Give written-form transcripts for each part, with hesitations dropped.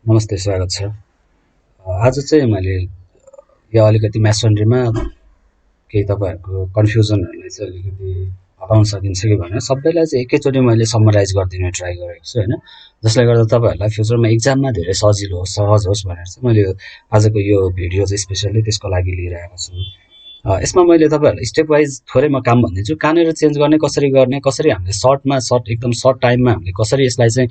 नमस्ते, स्वागत छ। आज चाहिँ मैले यो अलिकति मेसनरीमा केही तपाईँहरूको कन्फ्युजनहरूलाई चाहिँ अलिकति हटाउन सकिन्छ कि भनेर सबैलाई चाहिँ एकैचोटि मैले समराइज गरिदिने ट्राई गरेको छु होइन। जसले गर्दा तपाईँहरूलाई फ्युचरमा इक्जाममा धेरै सजिलो होस्, सहज होस् भनेर चाहिँ मैले आजको यो भिडियो चाहिँ स्पेसल्ली त्यसको लागि लिइरहेको छु। यसमा मैले तपाईँहरूलाई स्टेप वाइज थोरै म काम भनिदिन्छु। कहाँनिर चेन्ज गर्ने, कसरी हामीले एकदम सर्ट टाइममा हामीले कसरी यसलाई चाहिँ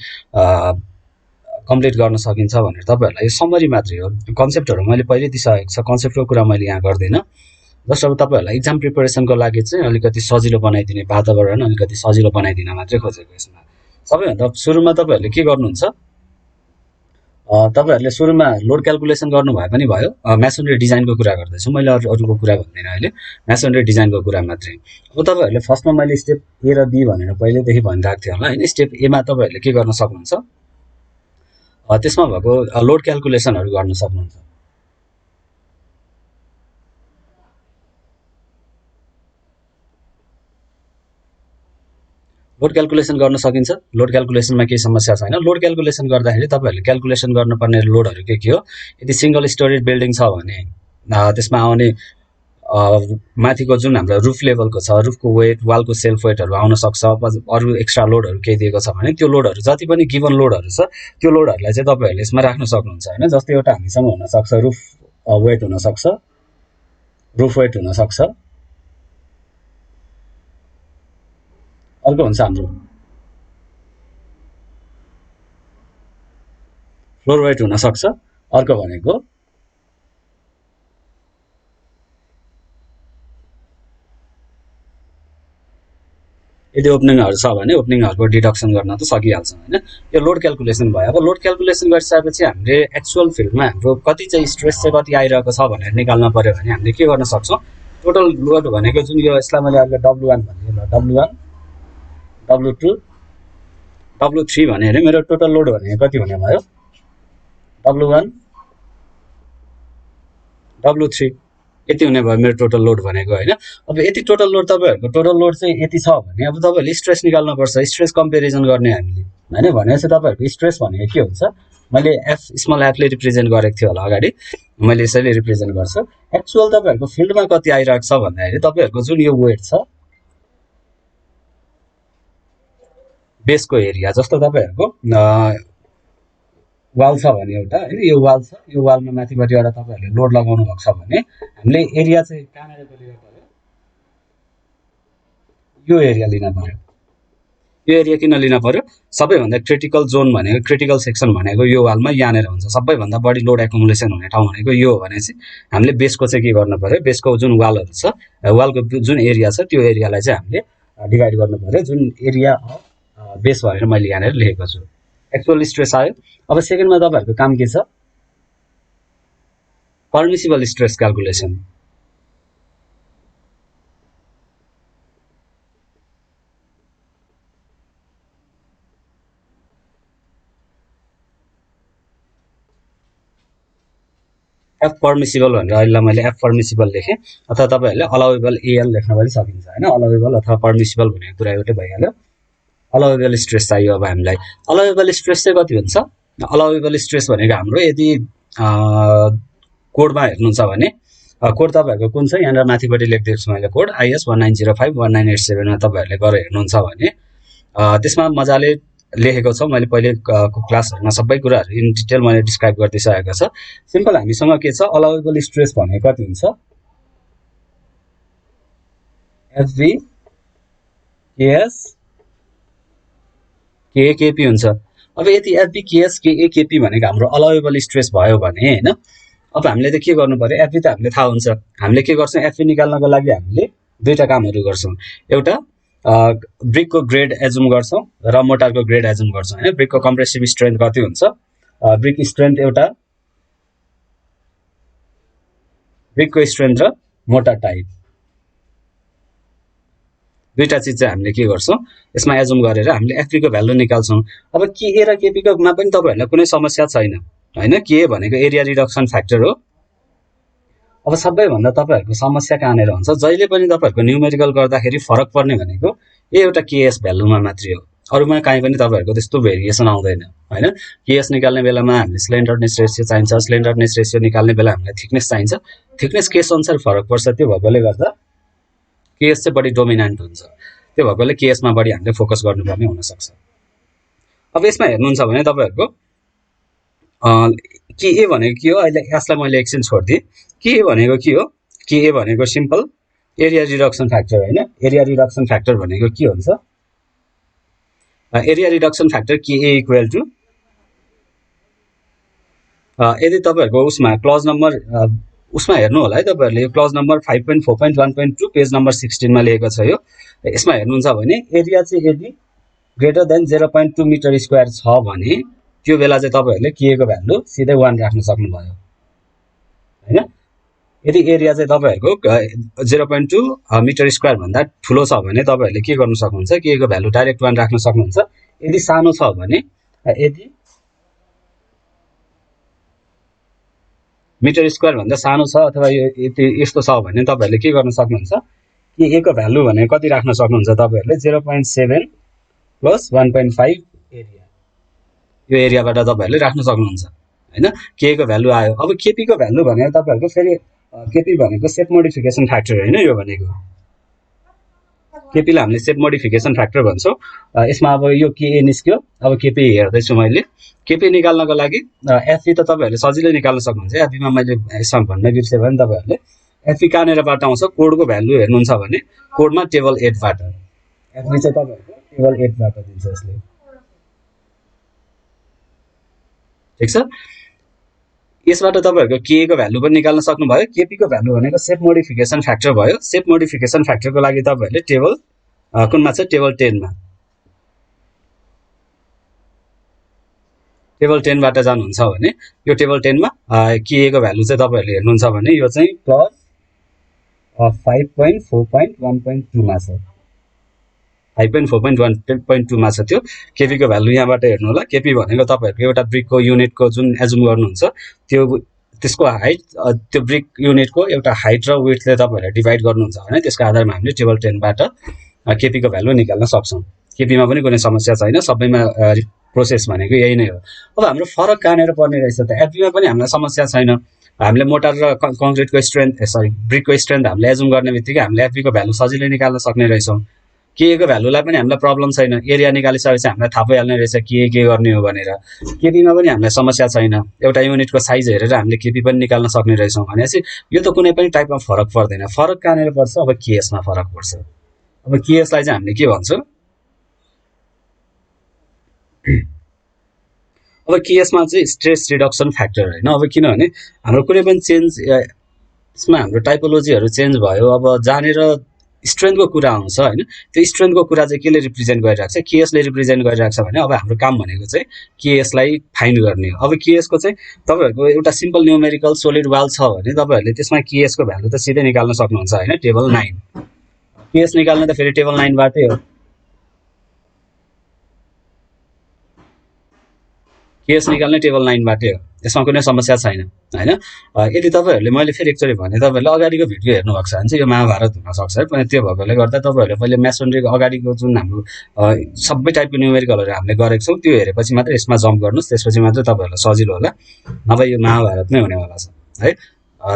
कम्प्लिट गर्न सकिन्छ भनेर तपाईँहरूलाई यो समरी मात्रै हो। कन्सेप्टहरू मैले पहिल्यै दिइसकेको छ, कन्सेप्टको कुरा मैले यहाँ गर्दिनँ। जस्ट अब तपाईँहरूलाई इक्जाम प्रिपरेसनको लागि चाहिँ अलिकति सजिलो बनाइदिने, वातावरण अलिकति सजिलो बनाइदिन मात्रै खोजेको यसमा। सबैभन्दा सुरुमा तपाईँहरूले के गर्नुहुन्छ, तपाईँहरूले सुरुमा लोड क्यालकुलेसन गर्नुभए पनि भयो। मेसनरी डिजाइनको कुरा गर्दैछु मैले, अरूको कुरा भन्दिनँ अहिले, मेसनरी डिजाइनको कुरा मात्रै। अब तपाईँहरूले फर्स्टमा मैले स्टेप ए र बी भनेर पहिल्यैदेखि भनिरहेको थिएँ होला होइन। स्टेप एमा तपाईँहरूले के गर्न सक्नुहुन्छ, त्यसमा भएको लोड क्यालकुलेसनहरू गर्न सक्नुहुन्छ। लोड क्यालकुलेसन गर्न सकिन्छ। लोड क्यालकुलेसनमा केही समस्या छैन। लोड क्यालकुलेसन गर्दाखेरि तपाईँहरूले क्यालकुलेसन गर्नुपर्ने लोडहरू के हो, यदि सिङ्गल स्टोरेज बिल्डिङ छ भने त्यसमा आउने माथिको जुन हाम्रो रुफ लेभलको छ, रुफको वेट, वालको सेल्फ वेटहरू आउन सक्छ। अरू एक्स्ट्रा लोडहरू केही दिएको छ भने त्यो लोडहरू, जति पनि गिभन लोडहरू छ त्यो लोडहरूलाई चाहिँ तपाईँहरूले यसमा राख्न सक्नुहुन्छ होइन। जस्तै एउटा हामीसँग हुनसक्छ रुफ वेट हुनसक्छ, रुफ वेट हुनसक्छ, अर्को हुन्छ हाम्रो फ्लोर वेट हुनसक्छ, अर्को भनेको यदि ओपनिङहरू छ भने ओपनिङहरूको डिडक्सन गर्न त सकिहाल्छ होइन। यो लोड क्यालकुलेसन भयो। अब लोड क्यालकुलेसन गरिसकेपछि हामीले एक्चुअल फिल्डमा हाम्रो कति चाहिँ स्ट्रेस चाहिँ कति आइरहेको छ भनेर निकाल्न पर्यो भने हामीले के गर्न सक्छौँ, टोटल लोड भनेको जुन यो यसलाई मैले अहिले W1 भने, W1, W2, W3 भने अरे मेरो टोटल लोड भनेको कति हुने भयो, W1, W3 यति हुने भयो मेरो टोटल लोड भनेको होइन। अब यति टोटल लोड, तपाईँहरूको टोटल लोड चाहिँ यति छ भने अब तपाईँहरूले स्ट्रेस निकाल्नुपर्छ, स्ट्रेस कम्पेरिजन गर्ने हामीले होइन। भनेपछि तपाईँहरूको स्ट्रेस भनेको के हुन्छ, मैले स्मल एफले रिप्रेजेन्ट गरेको थिएँ होला अगाडि, मैले यसैले रिप्रेजेन्ट गर्छु। एक्चुअल तपाईँहरूको फिल्डमा कति आइरहेको छ भन्दाखेरि तपाईँहरूको जुन यो वेट छ, बेसको एरिया, जस्तो तपाईँहरूको वाल छ भने एउटा होइन, यो वाल छ, यो वालमा माथिपट्टि एउटा तपाईँहरूले लोड लगाउनु भएको छ भने हामीले एरिया चाहिँ कहाँनिर लिनु पर्यो, यो एरिया लिन पर्यो। यो एरिया किन लिन पर्यो, सबैभन्दा क्रिटिकल जोन भनेको, क्रिटिकल सेक्सन भनेको यो वालमा यहाँनिर हुन्छ। सबैभन्दा बढी लोड एकुमुलेसन हुने ठाउँ भनेको यो हो भनेपछि हामीले बेसको चाहिँ के गर्नु पर्यो, बेसको जुन वालहरू छ, वालको जुन एरिया छ त्यो एरियालाई चाहिँ हामीले डिभाइड गर्नु पर्यो, जुन एरिया अफ बेस भनेर मैले यहाँनिर लेखेको छु। एक्चुअल स्ट्रेस आयो। अब सेकेन्डमा तपाईँहरूको काम के छ, permissible stress calculation. F permissible भनेर अहिले मैले एफ पर्मिसिबल लेखेँ, अथवा तपाईँहरूले अलाउएबल एएल लेख्न पनि सकिन्छ होइन। अलाउएबल अथवा पर्मिसिबल भनेको कुरा एउटै भइहाल्यो। अलाउएबल स्ट्रेस चाहियो अब हामीलाई। अलाउएबल स्ट्रेस चाहिँ कति हुन्छ, अलाउएबल स्ट्रेस भनेको हाम्रो यदि कोडमा हेर्नुहुन्छ भने कोड तपाईँहरूको कुन छ, यहाँनिर माथिपट्टि लेखिदिएको छु मैले कोड, IS 1905-1987मा तपाईँहरूले गएर हेर्नुहुन्छ भने त्यसमा मजाले लेखेको छ। मैले पहिले क्लासहरूमा सबै कुराहरू इन डिटेल मैले डिस्क्राइब गरिदिइसकेको छ। सिम्पल हामीसँग के छ, अलाउएबल स्ट्रेस भनेको कति हुन्छ, FV KS KP हुन्छ। अब यति FV KS KP भनेको हाम्रो अलाउएबल स्ट्रेस भयो भने होइन, अब हामीले त के गर्नु पर्यो, FV त हामीले थाहा हुन्छ। हामीले के गर्छौँ, FV निकाल्नको लागि हामीले दुईवटा कामहरू गर्छौँ। एउटा ब्रिकको ग्रेड एजुम गर्छौँ र मोटारको ग्रेड एजुम गर्छौँ होइन। ब्रिकको कम्प्रेसिभ स्ट्रेन्थ कति हुन्छ, ब्रिक स्ट्रेन्थ एउटा, ब्रिकको स्ट्रेन्थ र मोटार टाइप, दुईवटा चिज चाहिँ हामीले के गर्छौँ यसमा एजुम गरेर हामीले FV को भ्यालु निकाल्छौँ। अब के ए र KP को मा पनि तपाईँहरूलाई कुनै समस्या छैन होइन। के भनेको एरिया रिडक्सन फ्याक्टर हो। अब सबैभन्दा तपाईँहरूको समस्या कहाँनिर हुन्छ, जहिले पनि तपाईँहरूको न्युमेरिकल गर्दाखेरि फरक पर्ने भनेको यो एउटा KS भ्यालुमा मात्रै हो अरूमा काहीँ पनि तपाईहरुको त्यस्तो भेरिएसन आउँदैन हैन केएस निकाल्ने बेलामा हामीले स्लेन्डरनेस रेशियो चाहिन्छ स्लेन्डरनेस रेशियो निकाल्ने बेला हामीलाई थिकनेस चाहिन्छ थिकनेस केस अनुसार फरक पर्छ त्यो भएकोले गर्दा केएस चाहिँ बढी डोमिनेन्ट हुन्छ त्यो भएकोले केएसमा बढी हामीले फोकस गर्नुपर्ने हुन सक्छ अब यसमा हेर्नुहुन्छ भने तपाईहरुको के ए भनेको के हो अहिले यसलाई मैले एकछिन छोड्दिए के ए भनेको के हो के ए भनेको सिम्पल एरिया रिडक्सन फ्याक्टर हैन एरिया रिडक्सन फ्याक्टर भनेको के हुन्छ एरिया रिडक्सन फ्याक्टर के ए इक्वल टु यदि तपाईहरुको उसमा क्लज नम्बर उसमा हेर्नु होला है तपाईहरुले यो क्लज नम्बर 5.4.1.2 पेज नम्बर 16 मा लेखेको छ यो यसमा हेर्नुहुन्छ भने एरिया चाहिँ यदि ग्रेटर देन 0.2 मिटर स्क्वायर छ भने त्यो बेला चाहिँ तपाईहरुले के को भ्यालु सिधै 1 राख्न सक्नुभयो हैन यदि एरिया चाहिँ तपाईहरुको 0.2 मिटर स्क्वायर भन्दा ठूलो छ भने तपाईहरुले के गर्न सक्नुहुन्छ के को भ्यालु डाइरेक्ट 1 राख्न सक्नुहुन्छ यदि सानो छ भने यदि मिटर स्क्वायर भन्दा सानो छ अथवा यस्तो छ भने तपाईहरुले के गर्न सक्नुहुन्छ कि ए को भ्यालु भने कति राख्न सक्नुहुन्छ तपाईहरुले 0.7 प्लस 1.5 एरिया यो एरियाबाट तपाईहरुले राख्न सक्नुहुन्छ हैन के को भ्यालु आयो अब केपी को भ्यालु भनेर तपाईहरुको फेरि केपी भनेको सेप मोडिफिकेसन फ्याक्टर हैन यो भनेको केपी लाई हामीले सेप मोडिफिकेसन फ्याक्टर भन्छौं यसमा अब यो के ए निस्क्यो अब केपी हेर्दै छु मैले केपी निकाल्नको लागि एफपी त तपाईहरुले सजिलै निकाल्न सक्नुहुन्छ एफपी मा मैले यसमा भन्न बिर्से भने तपाईहरुले एफपी कहाँनेरबाट आउँछ कोडको भ्यालु हेर्नुहुन्छ भने कोडमा टेबल 8 बाट एफपी चाहिँ तपाईहरुको टेबल 8 बाट दिन्छ यसले ठीक छ यसबाट तपाईहरुको के को भ्यालु पनि निकाल्न सक्नुभयो केपी को भ्यालु भनेको सेप मोडिफिकेसन फ्याक्टर भयो सेप मोडिफिकेसन फ्याक्टरको लागि तपाईहरुले टेबल कुनमा छ टेबल 10 मा टेबल 10 बाट जानुहुन्छ भने यो टेबल 10 मा के को भ्यालु चाहिँ तपाईहरुले हेर्नुहुन्छ भने यो चाहिँ प्लस 5.4.1.2 मा छ 5.4.1.2 मा छ त्यो केपी को भ्यालु यहाँबाट हेर्नु होला केपी भनेको तपाईहरुको एउटा ब्रिकको युनिटको जुन एजुम गर्नुहुन्छ त्यो त्यसको हाइट त्यो ब्रिक युनिटको एउटा हाइट र विड्थले तपाईहरुले डिभाइड गर्नुहुन्छ भने त्यसको आधारमा हामीले टेबल 10 बाट केपी को भ्यालु निकाल्न सक्छौं केपी मा पनि कुनै समस्या छैन सबैमा प्रोसेस भनेको यही नै हो अब हाम्रो फरक कहाँनेर पर्ने रहेछ त एफबी मा पनि हामीलाई समस्या छैन हामीले मोटर र कंक्रिटको स्ट्रेन्थ ब्रिकको स्ट्रेन्थ हामीले एजुम गर्नेबित्तिकै हामीले एफबी को भ्यालु सजिलै निकाल्न सक्ने रहेछौं के को भ्यालुलाई पनि हामीलाई प्रब्लम छैन एरिया निकालिसकेपछि हामीलाई थाहा भइहाल्ने रहेछ के गर्ने हो भनेर केपी मा पनि हामीलाई समस्या छैन एउटा युनिटको साइज हेरेर हामीले केपी पनि निकाल्न सक्ने रहेछौं भनेपछि यो त कुनै पनि टाइपमा फरक पर्दैन फरक कहाँनेर पर्छ अब केएस मा फरक पर्छ अब केएस लाई चाहिँ हामीले के भन्छौं अब केएस मा चाहिँ स्ट्रेस रिडक्सन फ्याक्टर हैन अब किनभने हाम्रो कुनै पनि चेन्ज यसमा हाम्रो टाइपोलोजीहरु चेन्ज भयो अब जानेर स्ट्रेन्थको कुरा आउँछ हैन त्यो स्ट्रेन्थको कुरा चाहिँ केले रिप्रेजेन्ट गरिरहेको छ केएस ले रिप्रेजेन्ट गरिरहेको छ भने अब हाम्रो काम भनेको चाहिँ केएस लाई फाइन्ड गर्ने हो अब केएस को चाहिँ तपाईहरुको एउटा सिम्पल न्यूमेरिकल सोलिड वाल छ भने तपाईहरुले त्यसमा केएस को भ्यालु त सिधै निकाल्न सक्नुहुन्छ हैन टेबल 9 केएस निकाल्न त फेरि टेबल 9 बाटै हो केएस निकाल्ने टेबल 9 बाटै हो यसमा कुनै समस्या छैन हैन यदि तपाईहरुले मैले फेरि एकचोटी भने तपाईहरुले अगाडिको भिडियो हेर्नु भएको छ भने चाहिँ यो महाभारत हुन सक्छ है पनि त्यो भएकोले गर्दा तपाईहरुले पहिले मेसनरीको अगाडिको जुन हाम्रो सबै टाइपको न्यूमेरिकलहरु हामीले गरेको छौं त्यो हेरेपछि मात्र यसमा जम्प गर्नुस् त्यसपछि मात्र तपाईहरुलाई सजिलो होला नभए यो महाभारत नै हुनेवाला छ है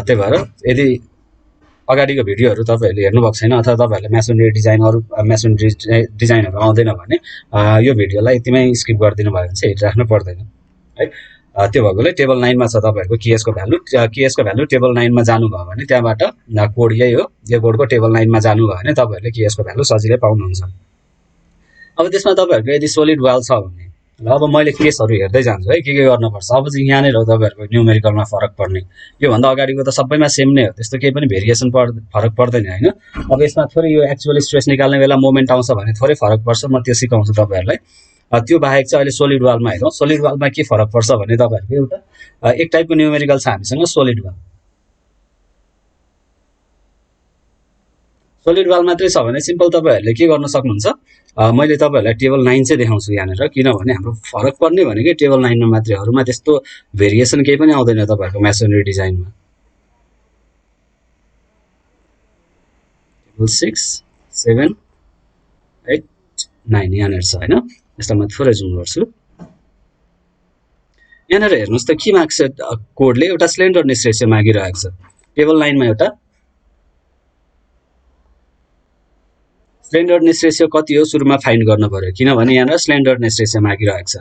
त्यही भएर यदि अगाडिको भिडियोहरु तपाईहरुले हेर्नु भएको छैन अथवा तपाईहरुले मेसनरी डिजाइन अरु मेसनरी डिजाइनहरु आउँदैन भने यो भिडियोलाई यतिमै स्किप गरिदिनु भयो भने चाहिँ हेरिराख्नु पर्दैन है त्यो भएकोले टेबल 9 मा छ तपाईहरुको केएस को भ्यालु टेबल 9 मा जानु भयो भने त्यहाँबाट कोड यही हो यो कोडको टेबल 9 मा जानु भयो भने तपाईहरुले केएस को भ्यालु सजिलै पाउनुहुन्छ अब त्यसमा तपाईहरुको यदि सोलिड वाल छ भने अब मैले केसहरु हेर्दै जान्छु है के गर्नुपर्छ अब चाहिँ यहाँ नै हो तपाईहरुको न्यूमेरिकलमा फरक पर्ने यो भन्दा अगाडिको त सबैमा सेम नै हो त्यस्तो केही पनि भेरिएसन फरक पर्दैन हैन अब यसमा थोरै यो एक्चुअल स्ट्रेस निकाल्ने बेला मोमेन्ट आउँछ भने थोरै फरक पर्छ म त्यो सिकाउँछु तपाईहरुलाई त्यो बाहेक चाहिँ अहिले सोलिड वालमा हेरौं सोलिड वालमा के फरक पर्छ भने तपाईहरुको एउटा एक टाइपको न्यूमेरिकल छ हामीसँग सोलिड वाल सोलिड वाल मात्रै छ भने सिम्पल तपाईहरुले के गर्न सक्नुहुन्छ मैले तपाईहरुलाई टेबल 9 चाहिँ देखाउँछु यहाँनेर किनभने हाम्रो फरक पर्ने भनेकै टेबल 9 मा मात्रै अरुमा त्यस्तो भेरिएसन केही पनि आउँदैन तपाईहरुको मेसनरी डिजाइनमा टेबल 6 7 8 9 यहाँनिर छ हैन यसलाई म थोरै जुम गर्छु यहाँनिर हेर्नुस् त के माग्छ कोडले एउटा स्लेन्डरनेस रेशियो मागिरहेको छ टेबल 9 मा एउटा स्लेन्डरनेस रेशियो कति हो सुरुमा फाइन्ड गर्नु पर्यो किनभने यहाँनिर स्लेन्डरनेस रेशियो मागिरहेको छ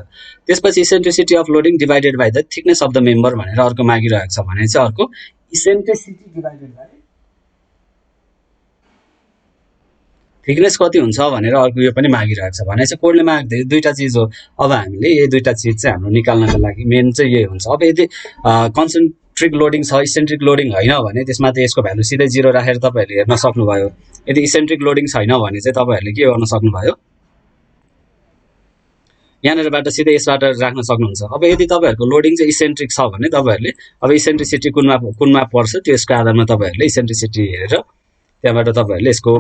त्यसपछि eccentricity of loading divided by the thickness of the member भनेर अर्को मागिरहेको छ भने चाहिँ अर्को इसेन्ट्रिसिटी डिभाइडेड बाइ थिकनेस कति हुन्छ भनेर अर्को यो पनि मागिरहेको छ भने चाहिँ कोडले माग्दै दुईटा चिज हो अब हामीले यो दुईटा चिज चाहिँ हाम्रो निकाल्नको लागि मेन चाहिँ यही हुन्छ अब यदि कन्सेन्ट्रिक लोडिङ छ इसेन्ट्रिक लोडिङ हैन भने त्यसमा त यसको भ्यालु सिधै 0 राखेर तपाईहरुले हेर्न सक्नुभयो यदि इसेन्ट्रिक लोडिङ छैन भने चाहिँ तपाईहरुले के गर्न सक्नुभयो यहाँनिरबाट सिधै यसबाट राख्न सक्नुहुन्छ अब यदि तपाईहरुको लोडिङ चाहिँ इसेन्ट्रिक छ भने तपाईहरुले अब इसेन्ट्रिसिटी कुनमा पर्छ त्यसको आधारमा तपाईहरुले इसेन्ट्रिसिटी हेरेर त्यहाँबाट तपाईहरुले यसको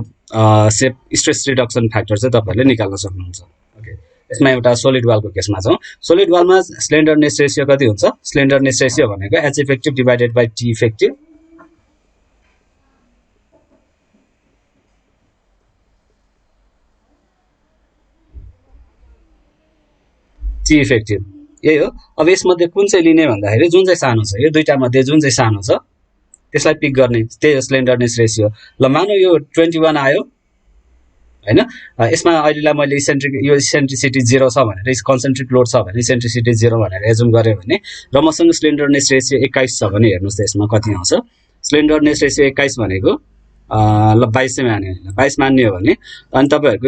सेप स्ट्रेस रिडक्सन फ्याक्टर चाहिँ तपाईहरुले निकाल्न सक्नुहुन्छ ओके यसमा एउटा सोलिड वालको केसमा छौं सोलिड वालमा स्लेन्डरनेस रेशियो कति हुन्छ स्लेन्डरनेस रेशियो भनेको H effective divided by T effective T effective यही हो अब यसमध्ये कुन चाहिँ लिने भन्दाखेरि जुन चाहिँ सानो छ यो दुईटा मध्ये जुन चाहिँ सानो छ त्यसलाई पिक गर्ने त्यही हो स्लेन्डरनेस रेशियो ल मानौ यो 21 आयो हैन यसमा अहिलेलाई मैले इसेन्ट्रिसिटी 0 छ भनेर कन्सेन्ट्रिक लोड छ भने इसेन्ट्रिसिटी 0 भनेर एजुम गरे भने र मसँग स्लेन्डरनेस रेशियो 21 छ भने हेर्नुस् त यसमा कति आउँछ स्लेन्डरनेस रेशियो 21 भनेको ल 22 चाहिँ मान्यो 22 मान्ने हो भने अनि तपाईहरुको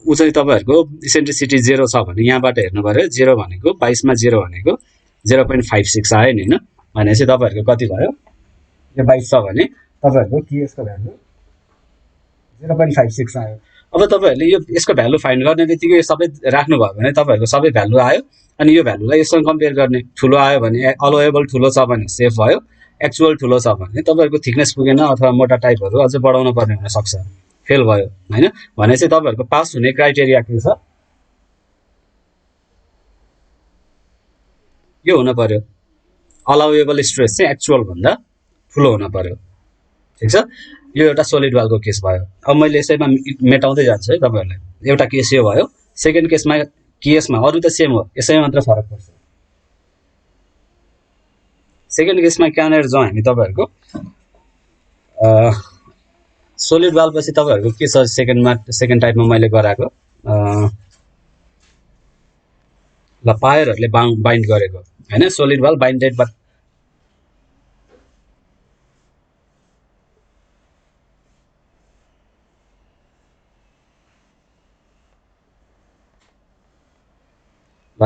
उ चाहिँ तपाईहरुको इसेन्ट्रिसिटी 0 छ भने यहाँबाट हेर्नु पर्यो 0 भनेको 22 मा 0 भनेको 0.56 आयो नि हैन भनेपछि तपाईहरुको कति भयो यो 22 छ भने तपाईहरुको टीएस को भ्यालु 0.56 आयो अब तपाईहरुले यो यसको भ्यालु फाइन्ड गर्ने बित्तिकै यो सबै राख्नु भयो भने तपाईहरुको सबै भ्यालु आयो अनि यो भ्यालुलाई यससँग कम्पेयर गर्ने ठुलो आयो भने अलोएबल ठुलो छ भने सेफ भयो एक्चुअल ठुलो छ भने तपाईहरुको थिकनेस पुगेन अथवा मोटा टाइपहरु अझ बढाउन पर्ने हुन सक्छ फेल भयो हैन भने चाहिँ तपाईहरुको पास हुने क्राइटेरिया के छ यो हुन पर्यो अलाउएबल स्ट्रेस चाहिँ एक्चुअल भन्दा ठुलो हुन पर्यो ठीक छ यो एउटा सोलिड वालको केस भयो अब मैले यसैमा मेटाउँदै जान्छु है तपाईहरुलाई एउटा केस यो भयो सेकेन्ड केसमा अरु त सेम हो यसैमा मात्र फरक पर्छ सेकेन्ड केसमा कहाँनेर जाउँ हामी तपाईहरुको सोलिड वाल पछि तपाईहरुको के छ सेकेन्ड टाइपमा मैले गराएको ल पायरहरुले बाइन्ड गरेको हैन सोलिड वाल बाइन्डेड बाइ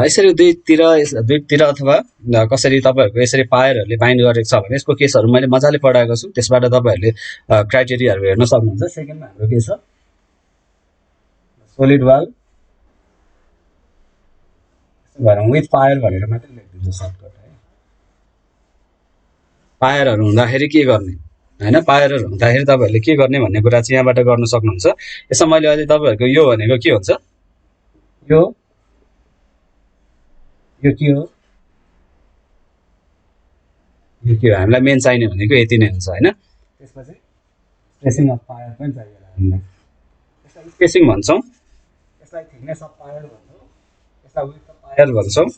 यसरी दुईतिर अथवा कसरी तपाईहरुको यसरी पायरहरुले बाइन्ड गरेको छ भने यसको केसहरु मैले मजाले पढाएको छु त्यसबाट तपाईहरुले क्राइटेरियाहरु हेर्न सक्नुहुन्छ सेकेन्डमा हाम्रो के छ सोलिड वाल भरौँ विथ पायर भनेर मात्र लेख्दिन्छु सर्टकट है पायरहरु हुँदाखेरि के गर्ने हैन पायरहरु हुँदाखेरि तपाईहरुले के गर्ने भन्ने कुरा चाहिँ यहाँबाट गर्न सक्नुहुन्छ यसमा मैले अहिले तपाईहरुको यो भनेको के हुन्छ यो के हो हामीलाई मेन चाहिने भनेको यति नै हुन्छ हैन त्यसपछि स्पेसिङ अफ पायर पनि चाहियो हामीलाई यसलाई स्पेसिङ भन्छौं यसलाई थिकनेस अफ पायर भन्छौं यसलाई विड्थ अफ पायर भन्छौं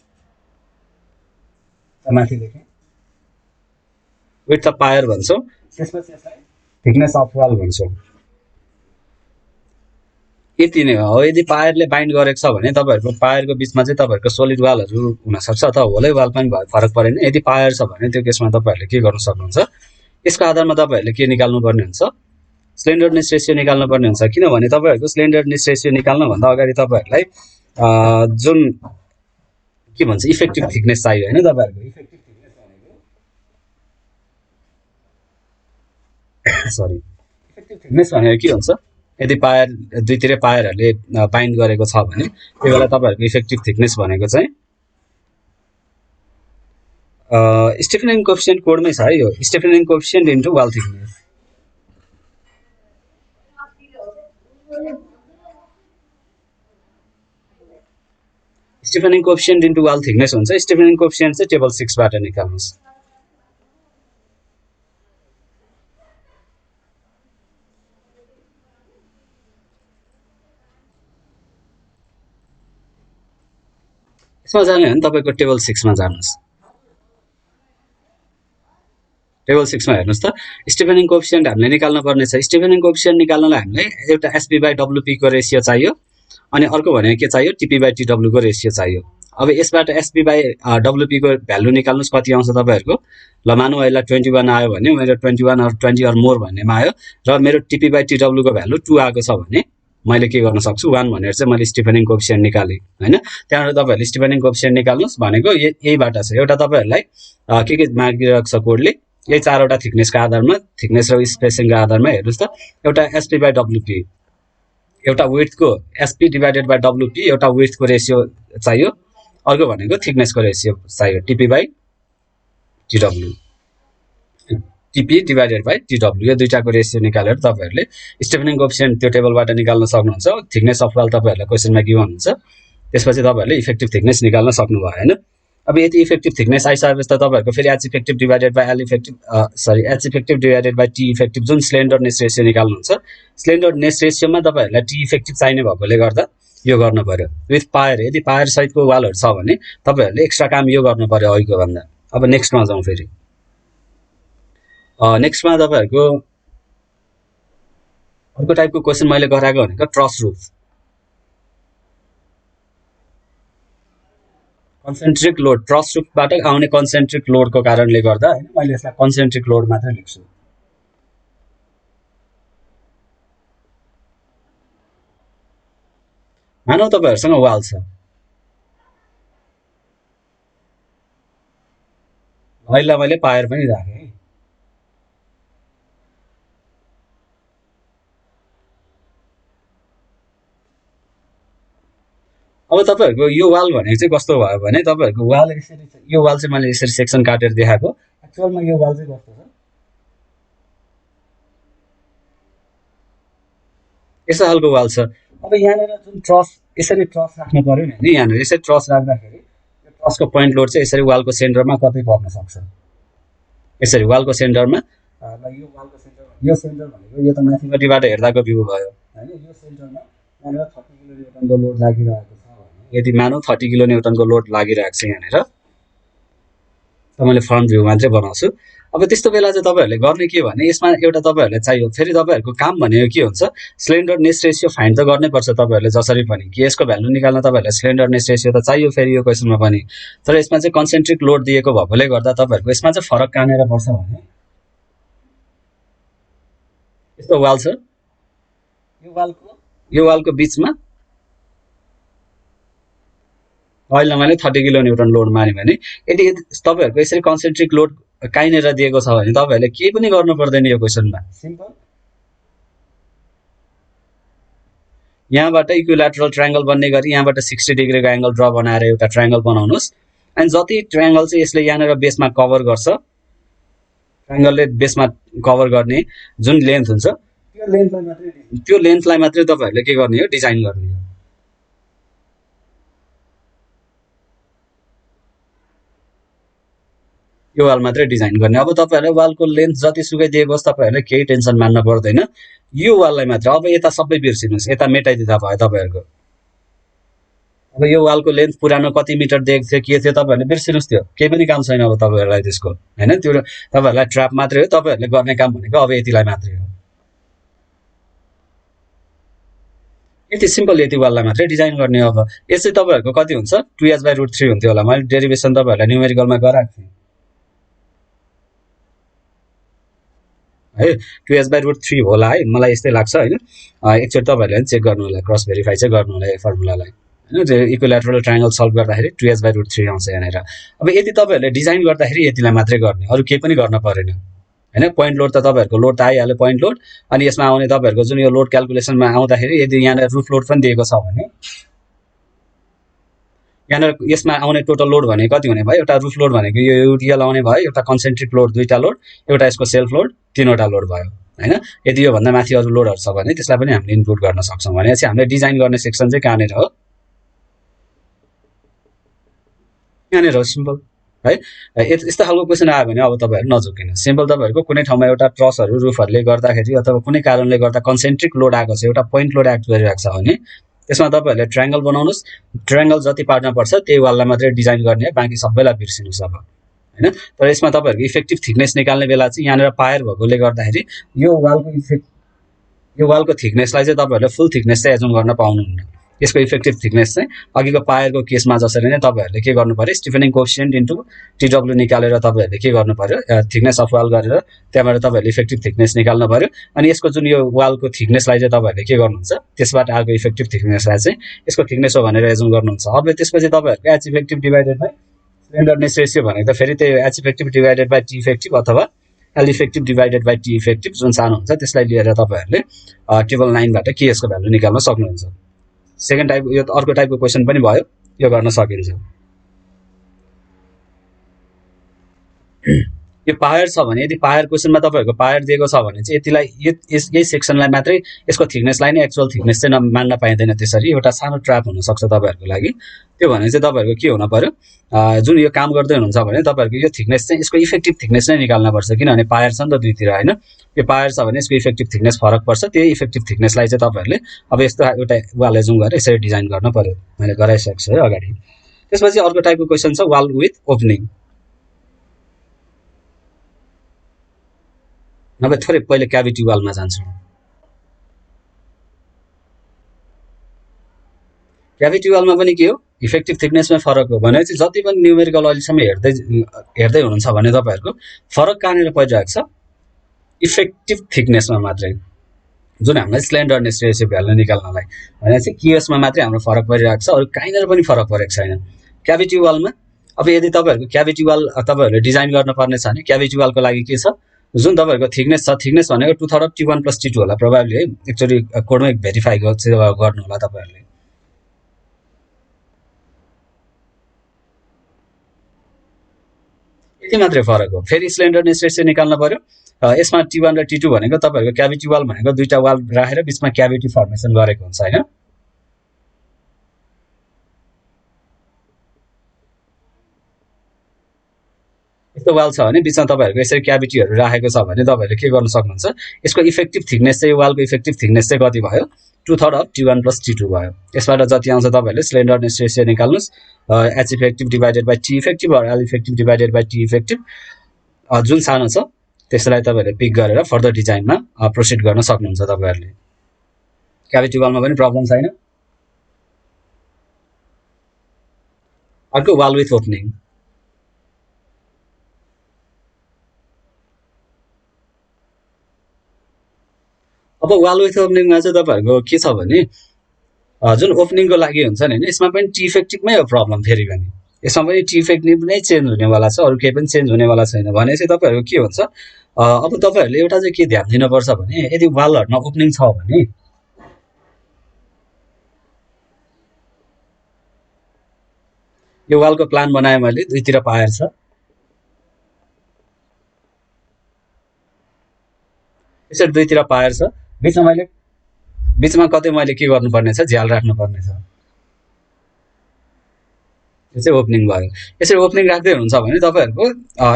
माथि लेखेँ विड्थ अफ पायर भन्छौं त्यसपछि यसलाई थिकनेस अफ वाल भन्छौं यति नै हो यदि पायरले बाइन्ड गरेको छ भने तपाईहरुको पायरको बीचमा चाहिँ तपाईहरुको सोलिड वालहरु हुन सक्छ अथवा होलै वाल पनि फरक परेन यदि पायर छ भने त्यो केसमा तपाईहरुले के गर्न सक्नुहुन्छ यसको आधारमा तपाईहरुले के निकाल्नु पर्ने हुन्छ स्लेन्डरनेस रेशियो निकाल्नु पर्ने हुन्छ किनभने तपाईहरुको स्लेन्डरनेस रेशियो निकाल्न भन्दा अगाडि तपाईहरुलाई जुन के भन्छ इफेक्टिभ थिकनेस चाहियो हैन तपाईहरुको इफेक्टिभ थिकनेस भनेको सरी इफेक्टिभ थिकनेस भनेको के हुन्छ यदि पायर दुईतिरै पायरहरुले बाइन्ड गरेको छ भने त्यो बेला तपाईहरुको इफेक्टिभ थिकनेस भनेको चाहिँ स्टिफनिङ कोएफिसिएन्ट कोडमै छ है यो stiffening coefficient into wall thickness stiffening coefficient into wall thickness हुन्छ स्टिफनिङ कोएफिसिएन्ट चाहिँ टेबल 6 बाट निकाल्नुस् यसमा जाने हो भने तपाईँको टेबल 6 मा जानुहोस्। टेबल 6 मा हेर्नुहोस् त, स्टिफेनिङ कोएफिसिएन्ट हामीले निकाल्न पर्ने छ। स्टिफेनिङ कोएफिसिएन्ट निकाल्नलाई हामीलाई एउटा SP/WP को रेशियो चाहियो अनि अर्को भनेको के चाहियो, TP/TW को रेशियो चाहियो। अब यसबाट SP/WP को भ्यालु निकाल्नुस् कति आउँछ तपाईहरुको। ल मानौ अहिले 21 आयो भने मेरो 21 अर 20 अर मोर भन्नेमा आयो र मेरो TP/TW को भ्यालु 2 आएको छ भने मैले के गर्न सक्छु, 1 भनेर चाहिँ मैले स्टिफेनिङ कोएफिसिएन्ट निकाले हैन। त्यहाँबाट तपाईहरुले स्टिफेनिङ कोएफिसिएन्ट निकाल्नुस् भनेको यहीबाट छ। एउटा तपाईहरुलाई के मागिरहेको छ कोडले, यही चारवटा थिकनेसको आधारमा, थिकनेस र स्पेसिङको आधारमा हेर्नुस् त, एउटा SP/WP, एउटा विड्थको SP/WP, एउटा विड्थको रेशियो चाहियो, अर्को भनेको थिकनेसको रेशियो चाहियो, TP/TW, TP/TW, यो दुईटाको रेशियो निकालेर तपाईहरुले स्टिफेनिङ कोएफिसिएन्ट त्यो टेबलबाट निकाल्न सक्नुहुन्छ। थिकनेस अफ वाल तपाईहरुलाई क्वेशनमा गिभन हुन्छ। त्यसपछि तपाईहरुले इफेक्टिभ थिकनेस निकाल्न सक्नुभयो हैन। अब यति इफेक्टिभ थिकनेस आइसकेपछि त तपाईहरुको फेरि H effective divided by L effective H effective divided by T effective जुन स्लेन्डरनेस रेशियो निकाल्नुहुन्छ, स्लेन्डरनेस रेशियोमा तपाईहरुलाई T इफेक्टिभ चाहिने भएकोले गर्दा यो गर्नु पर्यो विथ पायर। यदि पायर सहितको वालहरु छ भने तपाईहरुले एक्स्ट्रा काम यो गर्नु पर्यो अघिको भन्दा। अब नेक्स्टमा जाउँ फेरि। नेक्स्टमा तपाईहरुको अर्को टाइपको क्वेशन मैले गराएको भनेको truss roof. Concentric load, truss रुफबाट आउने कन्सेन्ट्रिक लोडको कारणले गर्दा हैन, मैले यसलाई कन्सेन्ट्रिक लोड मात्र लेख्छु। मानौ तपाईहरुसँग वाल छ, अहिले मैले पायर पनि राखे। अब तपाईहरुको यो वाल भनेको चाहिँ कस्तो भयो भने तपाईहरुको वाल यसरी, यो वाल चाहिँ मैले यसरी सेक्सन काटेर देखाएको, एक्चुअलमा यो वाल चाहिँ कस्तो छ, यस्तो खालको वाल छ। अब यहाँनिर जुन ट्रस, यसरी ट्रस राख्नु पर्यो नि, यहाँनिर यसरी ट्रस राख्दाखेरि यो ट्रसको पोइन्ट लोड चाहिँ यसरी वालको सेन्टरमा कतै पर्न सक्छ। यसरी वालको सेन्टरमा, ल यो वालको सेन्टर, यो सेन्टर भनेको यो त माथिपट्टिबाट हेर्दाको भ्यू भयो हैन। यो सेन्टरमा यहाँनिर 30 किलो न्युटनको लोड लागिरहेको छ भने, यदि मानौ 30 किलो न्युटनको लोड लागिरहेको छ यहाँनिर, त मैले फ्रन्ट भ्यू मात्रै बनाउँछु। अब त्यस्तो बेला चाहिँ तपाईहरुले गर्ने के भने यसमा एउटा तपाईहरुलाई चाहियो, फेरि तपाईहरुको काम भनेको के हुन्छ, स्लेन्डरनेस रेशियो फाइन्ड त गर्नै पर्छ तपाईहरुले जसरी पनि, कि यसको भ्यालु निकाल्न तपाईहरुलाई स्लेन्डरनेस रेशियो त चाहियो फेरि यो क्वेशनमा पनि। तर यसमा चाहिँ कन्सेन्ट्रिक लोड दिएको भएकोले गर्दा तपाईहरुको यसमा चाहिँ फरक कहाँनेर पर्छ भने, यस्तो वाल छ, यो वालको बीचमा अहिले मैले 30 किलो न्युटन लोड माने भने, यदि तपाईहरुको यसरी कन्सेन्ट्रिक लोड काहीँनेर दिएको छ भने तपाईहरुले केही पनि गर्नु पर्दैन यो क्वेशनमा। सिम्पल, यहाँबाट इक्विल्याटरल ट्रायंगल बन्ने गरी यहाँबाट 60 डिग्रीको एंगल ड्रा बनाएर एउटा ट्रायंगल बनाउनुस्। अनि जति ट्रायंगल चाहिँ यसले यहाँनेर बेसमा कभर गर्छ, ट्रायंगलले बेसमा कभर गर्ने जुन लेन्थ हुन्छ, त्यो लेन्थलाई मात्रै तपाईहरुले के गर्ने हो, डिजाइन गर्ने हो। यो वाल मात्रै डिजाइन गर्ने। अब तपाईहरुले वालको लेन्थ जति सुकै दिएको होस् तपाईहरुले केही टेन्सन मान्न पर्दैन, यो वाललाई मात्र। अब यता सबै बिर्सिनुस्, यता मेटाइदिदा भयो तपाईहरुको। अब यो वालको लेन्थ पुरानो कति मिटर दिएको थियो, के थियो, तपाईहरुले बिर्सिनुस्, त्यो केही पनि काम छैन अब तपाईहरुलाई त्यसको हैन। त्यो तपाईहरुलाई ट्र्याप मात्रै हो, तपाईहरुले गर्ने काम भनेको अब यतिलाई मात्रै हो। यति सिम्पल, यति वाललाई मात्रै डिजाइन गर्ने। अब यसै तपाईहरुको कति हुन्छ, 2h/√3 हुन्थ्यो होला। मैले डेरिभेसन तपाईहरुलाई न्युमेरिकलमा गराएको थिएँ है, 2h/√3 होला है, मलाई यस्तै लाग्छ हैन। एकचोटि तपाईहरुले चेक गर्नु होला, क्रस भेरिफाई चाहिँ गर्नु होला यो फर्मुलालाई हैन। त्यो इक्विल्याटरल ट्रायंगल सल्भ गर्दाखेरि 2h/√3 आउँछ यहाँनेर। अब यदि तपाईहरुले डिजाइन गर्दाखेरि यतिलाई मात्रै गर्ने, अरु केही पनि गर्न पर्दैन हैन। पोइन्ट लोड त तपाईहरुको लोड त आइहाल्यो पोइन्ट लोड, अनि यसमा आउने तपाईहरुको जुन यो लोड क्याल्कुलेसनमा आउँदाखेरि यदि यहाँ रुफ लोड पनि दिएको छ भने, यहाँ यसमा आउने टोटल लोड भनेको कति हुने भयो, एउटा रुफ लोड भनेको यो युटिएल आउने भयो, एउटा कन्सेन्ट्रिक लोड दुईटा लोड, एउटा यसको सेल्फ लोड तीनवटा लोड भयो हैन। यदि यो भन्दा माथि अरु लोडहरु छ भने त्यसलाई पनि हामीले इन्क्लुड गर्न सक्छौं। भनेपछि हामीले डिजाइन गर्ने सेक्सन चाहिँ कहाँनेर हो, यहाँनेर हो। सिम्पल है। यस्तो खालको क्वेशन आयो भने अब तपाईहरु नझुक्किनु, सिम्पल तपाईहरुको कुनै ठाउँमा एउटा ट्रसहरु रुफहरुले गर्दाखेरि अथवा कुनै कारणले गर्दा कन्सेन्ट्रिक लोड आएको छ, एउटा पोइन्ट लोड एक्ट गरिरहेको छ भने यसमा तपाईहरुले ट्रायंगल बनाउनुस्, ट्रायंगल जति पार्न पर्छ त्यही वाललाई मात्रै डिजाइन गर्ने, बाँकी सबैलाई बिर्सिनुस् अब हैन। तर यसमा तपाईहरुको इफेक्टिभ थिकनेस निकाल्ने बेला चाहिँ यहाँनिर पायर भएकोले गर्दाखेरि यो वालको थिकनेसलाई चाहिँ तपाईहरुले फुल थिकनेस चाहिँ एजुम गर्न पाउनुहुन्न। यसको इफेक्टिभ थिकनेस चाहिँ अघिको पायरको केसमा जसरी नै तपाईहरुले के गर्नु पर्यो, स्टिफेनिङ कोएफिसिएन्ट इन्टु टीडब्ल्यू निकालेर तपाईहरुले के गर्नु पर्यो, थिकनेस अफ वाल गरेर त्यहाँबाट तपाईहरुले इफेक्टिभ थिकनेस निकाल्नु पर्यो। अनि यसको जुन यो वालको थिकनेसलाई चाहिँ तपाईहरुले के गर्नुहुन्छ, त्यसबाट आएको इफेक्टिभ थिकनेसलाई चाहिँ यसको थिकनेस हो भनेर एजुम गर्नुहुन्छ। अब त्यसपछि तपाईहरुको H effective divided by slenderness ratio भनेको त फेरि त्यही H effective divided by T effective अथवा L effective divided by T effective जुन सानो हुन्छ त्यसलाई लिएर तपाईहरुले टेबल 9 बाट के यसको भ्यालु निकाल्न सक्नुहुन्छ। सेकेन्ड टाइप यो अर्को टाइपको क्वेशन पनि भयो, यो गर्न सकिन्छ। यो पायर छ भने यदि पायर क्वेशनमा तपाईहरुको पायर दिएको छ भने चाहिँ यतिलाई यही सेक्सनलाई मात्रै यसको थिकनेसलाई नै एक्चुअल थिकनेस चाहिँ मान्न पाइदैन। त्यसरी एउटा सानो ट्र्याप हुन सक्छ तपाईहरुको लागि। त्यो भने चाहिँ तपाईहरुको के हुन पर्यो, जुन यो काम गर्दै हुनुहुन्छ भने तपाईहरुको यो थिकनेस चाहिँ यसको इफेक्टिभ थिकनेस नै निकाल्न पर्छ, किनभने पायर छ नि त दुईतिर हैन। यो पायर छ भने यसको इफेक्टिभ थिकनेस फरक पर्छ, त्यही इफेक्टिभ थिकनेसलाई चाहिँ तपाईहरुले अब यस्तो एउटा वाल एजुम गरेर यसरी डिजाइन गर्न पर्यो। मैले गराइसकेको छु है अगाडि। त्यसपछि अर्को टाइपको क्वेशन छ वाल विथ ओपनिङ। नभए थोरै पहिले क्याभिटी वालमा जान्छु। क्याभिटी वालमा पनि के हो, इफेक्टिभ थिकनेसमा फरक हो भने चाहिँ जति पनि न्युमेरिकल अहिलेसम्म हेर्दै हुनुहुन्छ भने तपाईहरुको फरक कहाँनिर परिरहेको छ, इफेक्टिभ थिकनेसमा मात्रै। जुन हामीलाई स्लेन्डरनेस रेशियो भ्यालु निकाल्नलाई भने चाहिँ क्युएसमा मात्रै हाम्रो फरक परिरहेको छ, अरु कहीँनिर पनि फरक परेको छैन। क्याभिटी वालमा अब यदि तपाईहरुको क्याभिटी वाल तपाईहरुले डिजाइन गर्न पर्ने छ भने क्याभिटी वालको लागि के छ, जुन तपाईहरुको थिकनेस छ, थिकनेस भनेको 2/3 अफ T1 + T2 होला प्रोबेबली है। एक्चुअली कोडमै भेरिफाई गर्नु होला तपाईहरुले। यति मात्रै फरक हो। फेरि स्लेन्डरनेस रेशियो निकाल्न पर्यो। यसमा T1 र T2 भनेको तपाईहरुको क्याभिटी वाल भनेको दुईटा वाल राखेर बीचमा क्याभिटी फर्मेसन गरेको हुन्छ हैन। यस्तो वाल छ भने बीचमा तपाईहरुको यसरी क्याभिटीहरु राखेको छ भने तपाईहरुले के गर्न सक्नुहुन्छ, यसको इफेक्टिभ थिकनेस चाहिँ वालको इफेक्टिभ थिकनेस चाहिँ कति भयो, 2/3 अफ T1 + T2 भयो। यसबाट जति आउँछ तपाईहरुले स्लेन्डरनेस रेशियो निकाल्नुस्, H effective divided by T effective र L effective divided by T effective जुन सानो छ त्यसलाई तपाईहरुले पिक गरेर फर्दर डिजाइनमा प्रोसिड गर्न सक्नुहुन्छ तपाईहरुले। क्याभिटी वालमा पनि प्रब्लम छैन। अर्को वाल विथ ओपनिङ। अब वाल विथ ओपनिङमा चाहिँ तपाईहरुको के छ भने जुन ओपनिङको लागि हुन्छ नि, यसमा पनि टी इफेक्टिभमै हो प्रब्लम। फेरि पनि यसमा पनि टी इफेक्टिभ नै चेन्ज हुनेवाला छ, अरु केही पनि चेन्ज हुनेवाला छैन। भने चाहिँ तपाईहरुको के हुन्छ, अब तपाईहरुले एउटा चाहिँ के ध्यान दिनुपर्छ भने यदि वालहरुमा ओपनिङ छ भने यो वालको प्लान बनाए मैले, दुईतिर पायर छ, यसरी दुईतिर पायर छ, बीचमा कतै मैले के गर्नुपर्ने छ, झ्याल राख्नुपर्ने छ। यो चाहिँ ओपनिङ भयो। यसरी ओपनिङ राख्दै हुनुहुन्छ भने तपाईहरुको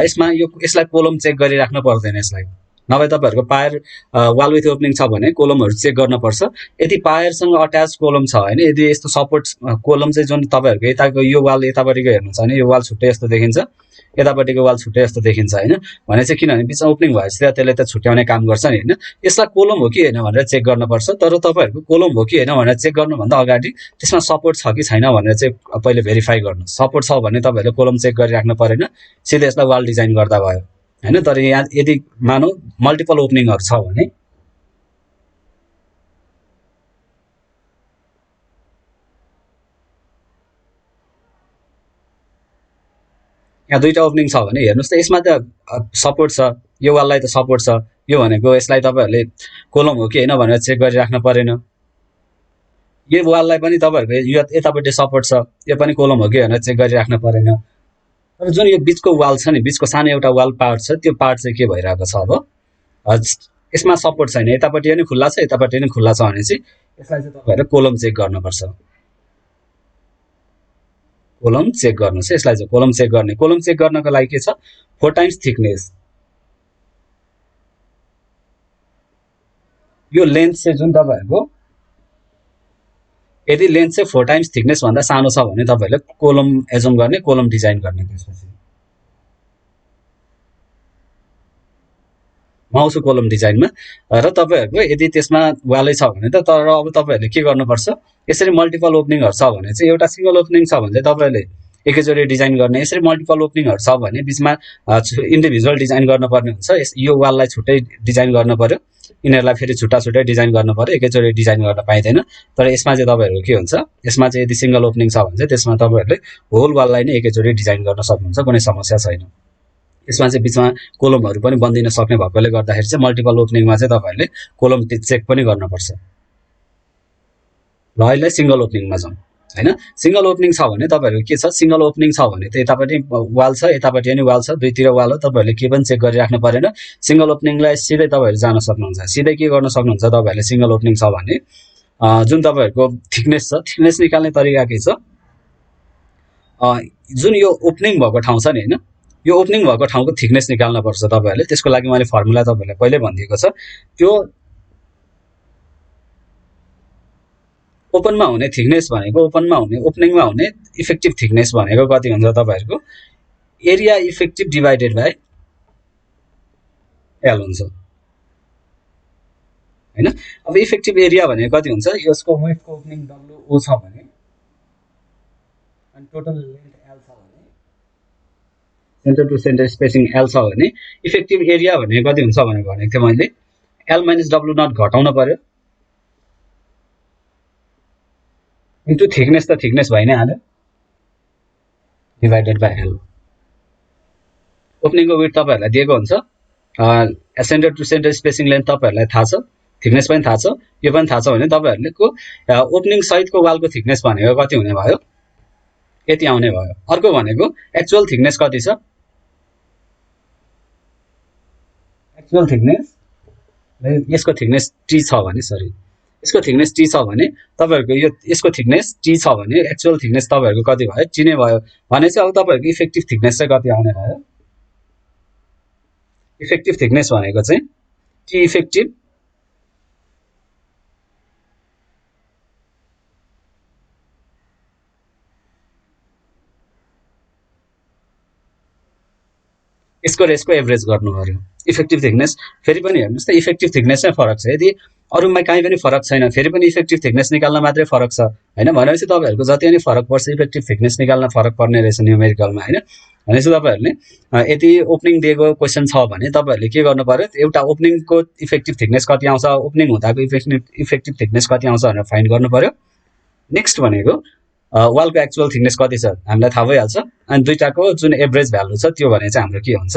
यसमा यसलाई कोलम चेक गरिराख्न पर्दैन यसलाई। नभए तपाईहरुको पायर वाल विथ ओपनिङ छ भने कोलमहरु चेक गर्न पर्छ। यदि पायरसँग अट्याच कोलम छ हैन, यदि यस्तो सपोर्ट कोलम चाहिँ जुन तपाईहरुको यताको यो वाल यतापटिको हेर्नुहुन्छ भने यो वाल छुट्टै यस्तो देखिन्छ, यतापटिको वाल छुट्टै यस्तो देखिन्छ हैन। भने चाहिँ किनभने बीचमा ओपनिङ भएपछि त्यसले त छुट्याउने काम गर्छ नि हैन। यसलाई कोलम हो कि हैन भनेर चेक गर्न पर्छ। तर तपाईहरुको कोलम हो कि हैन भनेर चेक गर्नुभन्दा अगाडि त्यसमा सपोर्ट छ कि छैन भनेर चाहिँ पहिले भेरिफाई गर्नुस्। सपोर्ट छ भने तपाईहरुले कोलम चेक गरिराख्न परेन, सिधै यसलाई वाल डिजाइन गर्दा भयो हैन। तर यहाँ यदि मानौ मल्टिपल ओपनिङहरु छ भने यहाँ दुईटा ओपनिङ छ भने हेर्नुस् त, यसमा त सपोर्ट छ, यो वाललाई त सपोर्ट छ, यो भनेको यसलाई तपाईहरुले कोलम हो कि हैन भनेर चेक गरिराख्न परेन। यो वाललाई पनि तपाईहरुको यो यतापटि सपोर्ट छ, यो पनि कोलम हो कि भनेर चेक गरिराख्न परेन। तर जुन यो बीचको वाल छ नि, बीचको सानो एउटा वाल पार्ट छ, त्यो पार्ट चाहिँ के भइरहेको छ, अब यसमा सपोर्ट छैन, यतापटि पनि खुल्ला छ, यतापटि पनि खुल्ला छ भने चाहिँ यसलाई चाहिँ तपाईहरुले कोलम चेक गर्नुपर्छ। कोलम चेक गर्नुस्, यसलाई चाहिँ कोलम चेक गर्ने। कोलम चेक गर्नको लागि के छ, 4 टाइम्स थिकनेस। यो लेन्थ चाहिँ जुन तपाईहरुको यदि लेन्थ चाहिँ 4 टाइम्स थिकनेस भन्दा सानो छ भने तपाईहरुले कोलम एजुम गर्ने, कोलम डिजाइन गर्ने। त्यसपछि म आउँछु कोलम डिजाइनमा र तपाईहरुको यदि त्यसमा वालै छ भने त तर अब तपाईहरुले के गर्नुपर्छ, यसरी मल्टिपल ओपनिङहरु छ भने चाहिँ एउटा सिंगल ओपनिङ छ भने चाहिँ तपाईहरुले एकैचोटी डिजाइन गर्ने, यसरी मल्टिपल ओपनिङहरु छ भने बीचमा इन्डिभिजुअल डिजाइन गर्नुपर्ने हुन्छ। यो वाललाई छुट्टै डिजाइन गर्न पर्यो, यिनीहरुलाई फेरि छुट्टा छुट्टै डिजाइन गर्न पर्यो, एकैचोटी डिजाइन गर्न पाइदैन। तर यसमा चाहिँ तपाईहरुको के हुन्छ, यसमा चाहिँ यदि सिंगल ओपनिङ छ भने चाहिँ त्यसमा तपाईहरुले होल वाललाई नै एकैचोटी डिजाइन गर्न सक्नुहुन्छ, कुनै समस्या छैन। यसमा चाहिँ बीचमा कोलमहरु पनि बन्दिन सक्ने भएकोले गर्दाखेरि चाहिँ मल्टिपल ओपनिङमा चाहिँ तपाईहरुले कोलम चेक पनि गर्नुपर्छ। ल अहिले सिंगल ओपनिङमा जाउँ हैन। सिंगल ओपनिङ छ भने तपाईहरुको के छ, सिंगल ओपनिङ छ भने त यतापटि वाल छ, यतापटि पनि वाल छ, दुईतिर वाल हो, तपाईहरुले के पनि चेक गरिराख्नु परेन। सिंगल ओपनिङलाई सिधै तपाईहरु जान सक्नुहुन्छ। सिधै के गर्न सक्नुहुन्छ तपाईहरुले, सिंगल ओपनिङ छ भने जुन तपाईहरुको थिकनेस छ, थिकनेस निकाल्ने तरिका के छ, जुन यो ओपनिङ भएको ठाउँ छ नि हैन, यो ओपनिङ भएको ठाउँको थिकनेस निकाल्न पर्छ तपाईहरुले। त्यसको लागि मैले फर्मुला तपाईहरुलाई पहिले भनिदिएको छ। त्यो ओपनमा हुने थिकनेस भनेको, ओपनमा हुने ओपनिङमा हुने इफेक्टिभ थिकनेस भनेको कति हुन्छ तपाईहरुको, area effective divided by L हुन्छ हैन। अब इफेक्टिभ एरिया भनेको कति हुन्छ, यसको वेटको ओपनिङ डब्ल्यू छ भने अनि टोटल लेन्थ एल छ भने, centre to centre spacing L छ भने इफेक्टिभ एरिया भनेको कति हुन्छ भनेको थिएँ मैले, एल माइनस डब्ल्यू नट घटाउन पर्यो इन्टु थिकनेस, त थिकनेस भइ नै हाल्यो, डिभाइडेड बाइ एल। ओपनिङको विड्थ तपाईहरुलाई दिएको हुन्छ, centre to centre spacing length तपाईहरुलाई थाहा छ, थिकनेस पनि थाहा छ, यो पनि थाहा छ भने तपाईहरुलेको ओपनिङ सहितको वालको थिकनेस भनेको कति हुने भयो, यति आउने भयो। अर्को भनेको एक्चुअल थिकनेस कति छ, एक्चुअल थिकनेस यसको थिकनेस टी छ भने, सरी यसको थिकनेस टी छ भने तपाईहरुको यो यसको थिकनेस टी छ भने एक्चुअल थिकनेस तपाईहरुको कति भयो, टी नै भयो भने चाहिँ अब तपाईहरुको इफेक्टिभ थिकनेस चाहिँ कति आउने भयो, इफेक्टिभ थिकनेस भनेको चाहिँ टी इफेक्टिभ यसको र यसको एभरेज गर्नु पर्यो। इफेक्टिभ थिकनेस फेरि पनि हेर्नुस् त, इफेक्टिभ थिकनेस नै फरक छ। यदि अरुमा कहीँ पनि फरक छैन, फेरि पनि इफेक्टिभ थिकनेस निकाल्न मात्रै फरक छ हैन, भनेपछि तपाईहरुको जति पनि फरक पर्छ इफेक्टिभ थिकनेस निकाल्न फरक पर्ने रहेछ न्युमेरिकलमा हैन। भनेपछि तपाईहरुले यदि ओपनिङ दिएको क्वेशन छ भने तपाईहरुले के गर्नु पर्यो, एउटा ओपनिङको इफेक्टिभ थिकनेस कति आउँछ, ओपनिङ हुँदाको इफेक्टिभ थिकनेस कति आउँछ भनेर फाइन्ड गर्नु पर्यो। नेक्स्ट भनेको वालको एक्चुअल थिकनेस कति छ हामीलाई थाहा भइहाल्छ, अनि दुईटाको जुन एभरेज भ्यालु छ त्यो भने चाहिँ हाम्रो के हुन्छ,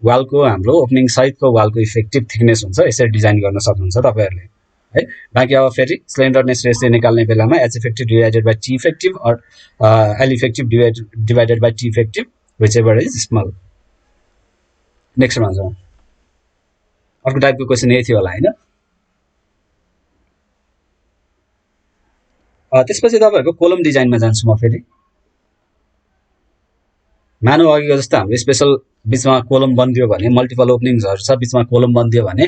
वालको हाम्रो ओपनिङ सहितको वालको इफेक्टिभ थिकनेस हुन्छ। यसरी डिजाइन गर्न सक्नुहुन्छ तपाईहरुले है। बाँकी अब फेरि स्लेन्डरनेस रेशियो निकाल्ने बेलामा H effective divided by T effective or L effective divided by T effective whichever is small. नेक्स्टमा जाउँ। अर्को टाइपको क्वेसन यही थियो होला हैन। त्यसपछि तपाईहरुको कोलम डिजाइनमा जान्छु म फेरि। मानव अघिको जस्तो हाम्रो स्पेशल बीचमा कोलम बन्दियो भने, मल्टिपल ओपनिङ्सहरु छ बीचमा कोलम बन्दियो भने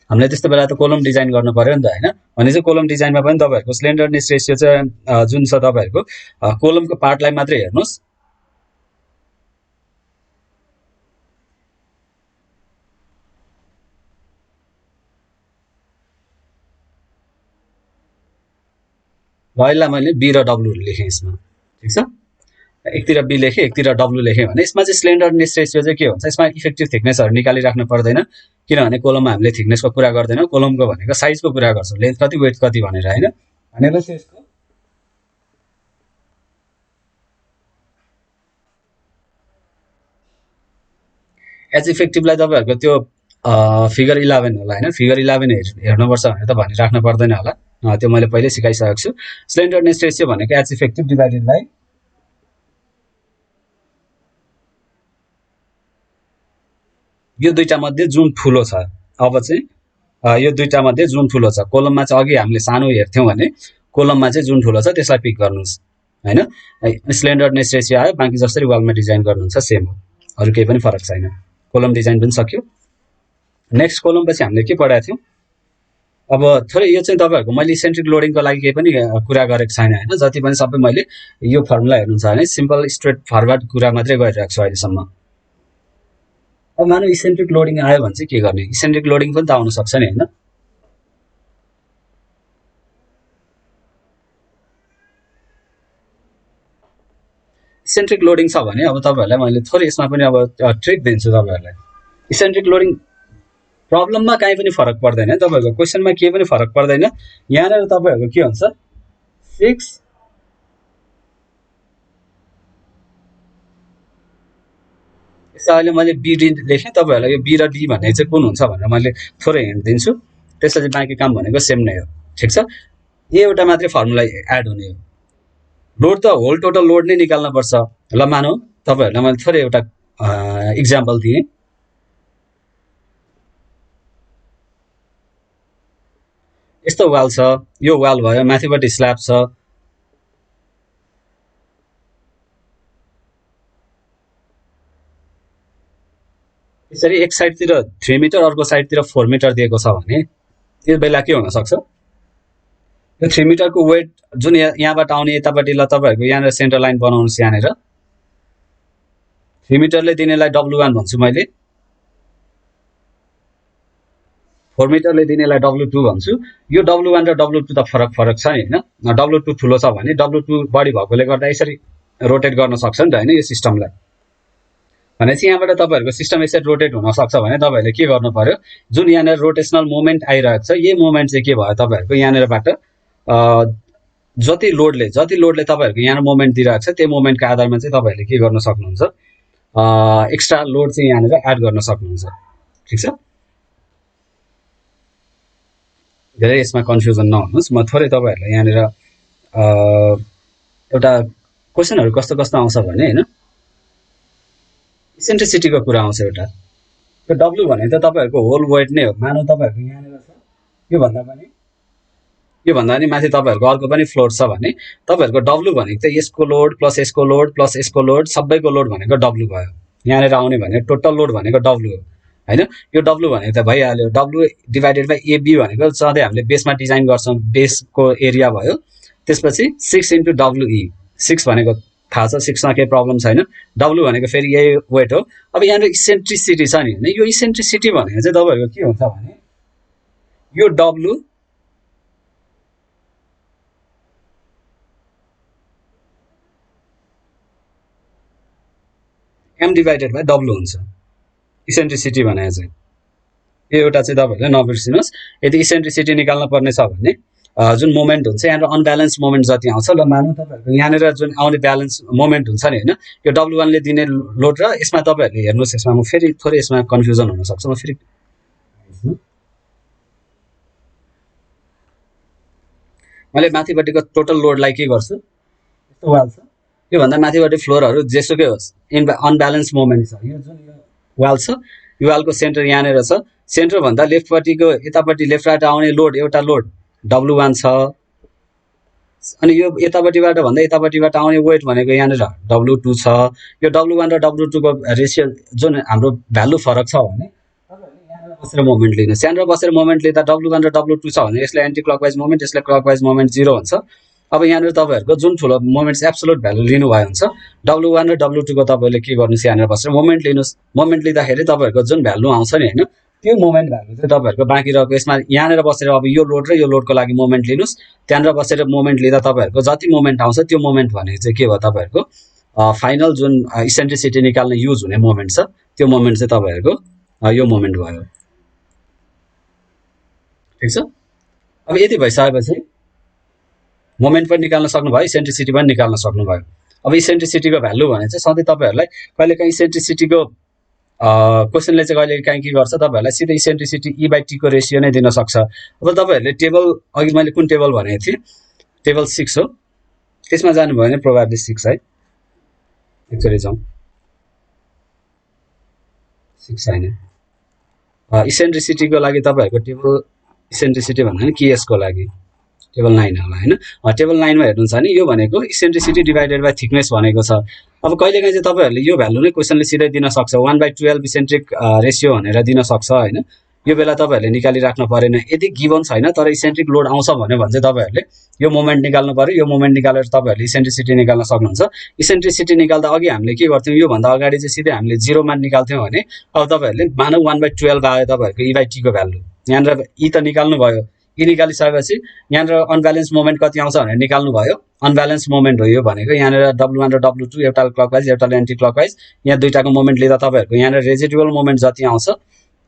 हामीले त्यस्तो बेला त कोलम डिजाइन गर्न पर्यो नि त हैन। भने चाहिँ कोलम डिजाइनमा पनि तपाईहरुको स्लेन्डरनेस रेशियो चाहिँ जुन छ तपाईहरुको कोलमको पार्टलाई मात्रै हेर्नुस्, ल मैले बी र डब्लु लेखेँ यसमा, ठीक छ। एकतिर बी लेखेँ, एकतिर डब्लु लेखेँ भने यसमा चाहिँ स्लेन्डरनेस रेशियो चाहिँ के हुन्छ, यसमा इफेक्टिभ थिकनेसहरु निकालिराख्नु पर्दैन, किनभने कोलममा हामीले थिकनेसको कुरा गर्दैनौं, कोलमको भनेको साइजको कुरा गर्छौं, लेन्थ कति वेट कति भनेर हैन। भनेपछि यसको एच इफेक्टिभलाई तपाईहरुको त्यो फिगर 11 होला हैन, फिगर 11 हेर्नुपर्छ भनेर त भनिराख्नु पर्दैन होला, त्यो मैले पहिले सिकाइसकेको छु। स्लेन्डरनेस रेशियो भनेको एच इफेक्टिभ डिभाइडेड बाइ यो दुईटा मध्ये जुन ठुलो छ, अब चाहिँ यो दुईटा मध्ये जुन ठुलो छ, कोलममा चाहिँ अघि हामीले सानो हेर्थ्यौं भने कोलममा चाहिँ जुन ठुलो छ त्यसलाई पिक गर्नुस् हैन। स्लेन्डरनेस रेशियो आयो, बाँकी जसरी वालमा डिजाइन गर्नुहुन्छ सेम हो, अरु केही पनि फरक छैन। कोलम डिजाइन पनि सक्यो। नेक्स्ट कोलम पछि हामीले के पढाएको थियौं, अब थोरै यो चाहिँ तपाईँहरूको मैले इसेन्ट्रिक लोडिङको लागि केही पनि कुरा गरेको छैन होइन, जति पनि सबै मैले यो फर्मुला हेर्नुहुन्छ भने सिम्पल स्ट्रेट फरवर्ड कुरा मात्रै गरिरहेको छु अहिलेसम्म। अब मानव इसेन्ट्रिक लोडिङ आयो भने चाहिँ के गर्ने, इसेन्ट्रिक लोडिङ पनि त आउन सक्छ नि होइन। इसेन्ट्रिक लोडिङ छ भने अब तपाईँहरूलाई मैले थोरै यसमा पनि अब ट्रिक दिन्छु तपाईँहरूलाई। इसेन्ट्रिक लोडिङ प्रब्लममा काहीँ पनि फरक पर्दैन, तपाईँहरूको क्वेसनमा केही पनि फरक पर्दैन। यहाँनिर तपाईँहरूको के हुन्छ 6 यसो अहिले मैले बिडी लेखेँ, तपाईँहरूलाई यो बी र डी भन्ने चाहिँ कुन हुन्छ भनेर मैले थोरै हिन्ट दिन्छु, त्यसपछि बाँकी काम भनेको सेम नै हो, ठिक छ। यो एउटा मात्रै फर्मुला एड हुने हो, लोड त होल टोटल लोड नै निकाल्न पर्छ। ल मानौ तपाईँहरूलाई मैले थोरै एउटा इक्जाम्पल दिएँ। यस्तो वाल छ, यो वाल भयो, माथिपट्टि स्ल्याब छ, यसरी एक साइडतिर 3 मिटर अर्को साइडतिर 4 मिटर दिएको छ भने त्यो बेला के हुन सक्छ, यो 3 मिटरको वेट जुन यहाँबाट आउने यतापट्टि ल तपाईँहरूको यहाँनिर सेन्टर लाइन बनाउनुहोस्, यहाँनिर 3 मिटरले दिनेलाई W1 भन्छु मैले, 4 मिटरले दिनेलाई W2 भन्छु। यो W1 र W2 त फरक छ नि होइन, W2 ठुलो छ भने W2 बढी भएकोले गर्दा यसरी रोटेट गर्न सक्छ नि त होइन यो सिस्टमलाई। भनेपछि यहाँबाट तपाईँहरूको सिस्टम यसरी रोटेट हुन सक्छ भने तपाईँहरूले के गर्नु पर्यो, जुन यहाँनिर रोटेसनल मोमेन्ट आइरहेको छ यही मोमेन्ट चाहिँ के भयो तपाईँहरूको यहाँनिरबाट जति लोडले तपाईँहरूको यहाँ मोमेन्ट दिइरहेको छ त्यो मोमेन्टको आधारमा चाहिँ तपाईँहरूले के गर्न सक्नुहुन्छ, एक्स्ट्रा लोड चाहिँ यहाँनिर एड गर्न सक्नुहुन्छ, ठिक छ। धेरै यसमा कन्फ्युजन नहुनुहोस्, म थोरै तपाईँहरूलाई यहाँनिर एउटा क्वेसनहरू कस्तो कस्तो आउँछ भने होइन, इसेन्ट्रिसिटीको कुरा आउँछ एउटा। त्यो डब्लु भने त तपाईँहरूको होल वेट नै हो। मानौ तपाईँहरूको यहाँनिर छ योभन्दा नि माथि तपाईँहरूको अर्को पनि फ्लोर छ भने तपाईँहरूको डब्लु भनेको त यसको लोड प्लस यसको लोड प्लस यसको लोड सबैको लोड भनेको डब्लु भयो। यहाँनिर आउने भने टोटल लोड भनेको डब्लु हो होइन। यो डब्लु भनेको त भइहाल्यो, डब्लु डिभाइडेड बाई एबी भनेको सधैँ हामीले बेसमा डिजाइन गर्छौँ, बेसको एरिया भयो। त्यसपछि 6 इन्टु डब्लुई, 6 भनेको थाहा छ, 6मा केही प्रब्लम छैन। डब्लु भनेको फेरि यही वेट हो। अब यहाँनिर इसेन्ट्रिसिटी छ नि होइन, यो इसेन्ट्रिसिटी भनेको चाहिँ तपाईँहरूको के हुन्छ भने यो W M divided by W हुन्छ इसेन्ट्रिसिटी भनेको चाहिँ। यो एउटा चाहिँ तपाईँहरूले नबिर्सिनुहोस्। यदि इसेन्ट्रिसिटी निकाल्न पर्ने छ भने जुन मोमेन्ट हुन्छ यहाँनिर अनब्यालेन्स मोमेन्ट जति आउँछ, ल मानौँ तपाईँहरूको यहाँनिर जुन आउने ब्यालेन्स मोमेन्ट हुन्छ नि होइन, यो W1ले दिने लोड र यसमा तपाईँहरूले हेर्नुहोस्, यसमा म फेरि थोरै यसमा कन्फ्युजन हुनसक्छ, म फेरि मैले माथिपट्टिको टोटल लोडलाई के गर्छु, यस्तो वाल छ, योभन्दा माथिपट्टि फ्लोरहरू जेसुकै होस् अनब्यालेन्स मोमेन्ट छ। यो जुन यो वाल छ यो वालको सेन्टर यहाँनिर छ, सेन्टरभन्दा लेफ्टपट्टिको यतापट्टि लेफ्टबाट आउने लोड एउटा लोड W1 छ, अनि यो यतापट्टिबाट भन्दा यतापट्टिबाट आउने वेट भनेको यहाँनिर W2 छ। यो W1 र W2 को रेसियो जुन हाम्रो भ्यालु फरक छ भने यहाँनिर बसेर मोमेन्ट लिनुहोस्। यहाँनिर बसेर मोमेन्ट लिँदा W1 र W2 छ भने यसले एन्टी क्लकवाइज मोमेन्ट, यसले क्लकवाइज मोमेन्ट 0 हुन्छ। अब यहाँनिर तपाईँहरूको जुन ठुलो मोमेन्ट एब्सोल्युट भ्यालु लिनुभयो हुन्छ, W1 र W2 को तपाईँले के गर्नुहोस्, यहाँनिर बसेर मोमेन्ट लिनुहोस्। मोमेन्ट लिँदाखेरि तपाईँहरूको जुन भ्यालु आउँछ नि होइन, त्यो मोमेन्ट भ्यालु चाहिँ तपाईँहरूको बाँकी रहेको यसमा यहाँनिर बसेर अब यो लोड र यो लोडको लागि मोमेन्ट लिनुहोस्। त्यहाँनिर बसेर मोमेन्ट लिँदा तपाईँहरूको जति मोमेन्ट आउँछ त्यो मोमेन्ट भनेको चाहिँ के भयो, तपाईँहरूको फाइनल जुन इसेन्ट्रिसिटी निकाल्न युज हुने मोमेन्ट छ त्यो मोमेन्ट चाहिँ तपाईँहरूको यो मोमेन्ट भयो, ठिक छ। अब यति भइसकेपछि मोमेन्ट पनि निकाल्न सक्नुभयो, इसेन्ट्रिसिटी पनि निकाल्न सक्नुभयो। अब इसेन्ट्रिसिटीको भ्यालु भने चाहिँ सधैँ तपाईँहरूलाई कहिलेकाहीँ इसेन्ट्रिसिटीको क्वेसनले चाहिँ कहिलेकाहीँ के गर्छ, तपाईँहरूलाई सिधै इसेन्ट्रिसिटी E/T को रेसियो नै दिन सक्छ। अब तपाईँहरूले टेबल अघि मैले कुन टेबल भनेको थिएँ, टेबल 6 हो, त्यसमा जानुभयो भने प्रोभाब्ली 6 है, एकचोटि जाउँ, 6 होइन, इसेन्ट्रिसिटीको लागि तपाईँहरूको टेबल इसेन्ट्रिसिटी भन्दा नि केएसको लागि टेबल 9 होला होइन। टेबल 9 मा हेर्नुहुन्छ भने यो भनेको इसेन्ट्रिसिटी डिभाइडेड बाई थिकनेस भनेको छ। अब कहिलेकाहीँ चाहिँ तपाईँहरूले यो भ्यालु नै क्वेसनले सिधै दिन सक्छ, 1/12 इसेन्ट्रिक रेसियो भनेर दिन सक्छ होइन। यो बेला तपाईहरुले निकालिराख्न परेन यदि गिभन छैन तर इसेन्ट्रिक लोड आउँछ भने चाहिँ तपाईहरुले यो मोमेन्ट निकाल्नु पर्यो यो मोमेन्ट निकालेर तपाईहरुले इसेन्ट्रिसिटी निकाल्न सक्नुहुन्छ इसेन्ट्रिसिटी निकाल्दा अघि हामीले के गर्थ्यौं यो भन्दा अगाडि चाहिँ सिधै हामीले 0 मान निकाल्थ्यौं भने अब तपाईहरुले मानौ 1/12 आयो तपाईहरुको e by t को भ्यालु यहाँनिर e त निकाल्नु भयो e निकालिसकेपछि यहाँनिर अनब्यालेन्स मोमेन्ट कति आउँछ भनेर निकाल्नु भयो अनब्यालेन्स मोमेन्ट हो यो भनेको यहाँनिर w1 र w2 एउटा क्लकवाइज एउटा एन्टी क्लकवाइज यहाँ दुईटाको मोमेन्ट लिँदा तपाईहरुको यहाँनिर रेजिडुअल मोमेन्ट जति आउँछ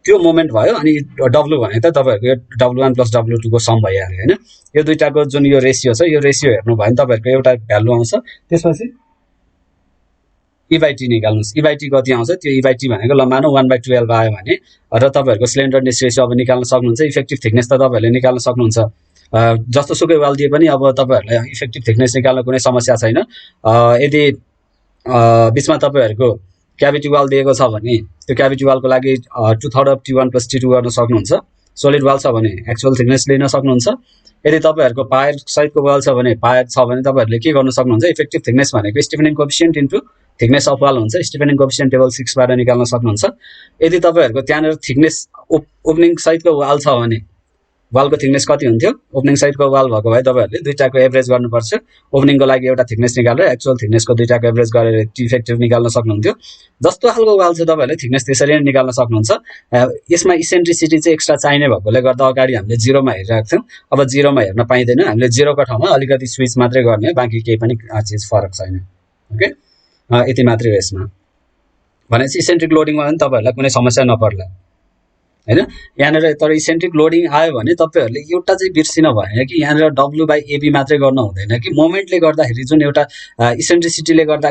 त्यो मोमेन्ट भयो अनि w भने त तपाईहरुको यो w1 + w2 को सम भइहाल्यो हैन यो दुईटाको जुन यो रेशियो छ यो रेशियो हेर्नु भयो भने तपाईहरुको एउटा भ्यालु आउँछ त्यसपछि e by t निकाल्नुस् e by t कति आउँछ त्यो e by t भनेको ल मानौ 1/12 आयो भने र तपाईहरुको स्लेन्डरनेस रेशियो अब निकाल्न सक्नुहुन्छ इफेक्टिभ थिकनेस त तपाईहरुले निकाल्न सक्नुहुन्छ जस्तो सुकै वाल दिए पनि अब तपाईहरुलाई इफेक्टिभ थिकनेस निकाल्न कुनै समस्या छैन यदि बीचमा तपाईहरुको क्याभिटी वाल दिएको छ भने त्यो क्याभिटी वालको लागि 2/3 of t1 + t2 गर्न सक्नुहुन्छ सोलिड वाल छ भने एक्चुअल थिकनेस लिन सक्नुहुन्छ यदि तपाईहरुको पायर सहितको वाल छ भने पायर छ भने तपाईहरुले के गर्न सक्नुहुन्छ इफेक्टिभ थिकनेस भनेको stiffening coefficient into thickness of wall हुन्छ स्टिफनिङ कोएफिसिएन्ट टेबल 6 बाट निकाल्न सक्नुहुन्छ यदि तपाईहरुको त्यहाँनेर थिकनेस ओपनिङ सहितको वाल छ भने वालको थिकनेस कति हुन्थ्यो ओपनिङ साइडको वाल भएको भए तपाईहरुले दुईटाको एभरेज गर्नुपर्छ ओपनिङको लागि एउटा थिकनेस निकालेर एक्चुअल थिकनेसको दुईटाको एभरेज गरेर इफेक्टिभ निकाल्न सक्नुहुन्थ्यो जस्तो खालको वाल छ तपाईहरुले थिकनेस त्यसरी नै निकाल्न सक्नुहुन्छ यसमा इसेन्ट्रिसिटी चाहिँ एक्स्ट्रा चाहिने भएकोले गर्दा अगाडि हामीले 0 मा हेरिरहेको थियौं अब 0 मा हेर्न पाइदैन हामीले 0 को ठाउँमा अलिकति स्विच मात्रै गर्ने बाँकी केही पनि चीज फरक छैन ओके यति मात्रै हो यसमा भनेपछि इसेन्ट्रिक लोडिङमा पनि तपाईहरुलाई कुनै समस्या नपर्ला हैन यहाँनेर तर इसेन्ट्रिक लोडिङ आयो भने तपाईहरुले एउटा चाहिँ बिर्सिन भएन कि यहाँनेर w/ab मात्रै गर्न हुँदैन कि मोमेन्टले गर्दाखेरि जुन एउटा इसेन्ट्रिसिटीले गर्दा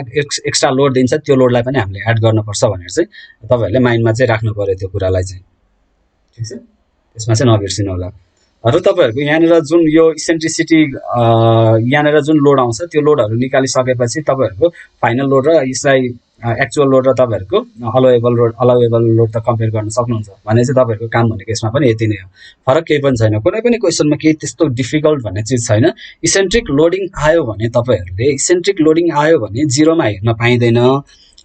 एक्स्ट्रा लोड दिन्छ त्यो लोडलाई पनि हामीले एड गर्नुपर्छ भनेर चाहिँ तपाईहरुले माइन्डमा चाहिँ राख्नु पर्यो त्यो कुरालाई चाहिँ ठीक छ त्यसमा चाहिँ नबिर्सिनु होला र तपाईहरुको यहाँनेर जुन यो इसेन्ट्रिसिटी यहाँनेर जुन लोड आउँछ त्यो लोडहरु निकालिसकेपछि तपाईहरुको फाइनल लोड र यसलाई एक्चुअल लोड र तपाईहरुको अलाउएबल लोड त कम्पेयर गर्न सक्नुहुन्छ भने चाहिँ तपाईहरुको काम भनेको यसमा पनि यति नै हो फरक केही पनि छैन कुनै पनि क्वेशनमा केही त्यस्तो डिफिकल्ट भन्ने चीज छैन इसेन्ट्रिक लोडिङ आयो भने तपाईहरुले इसेन्ट्रिक लोडिङ आयो भने 0 मा हेर्न पाइदैन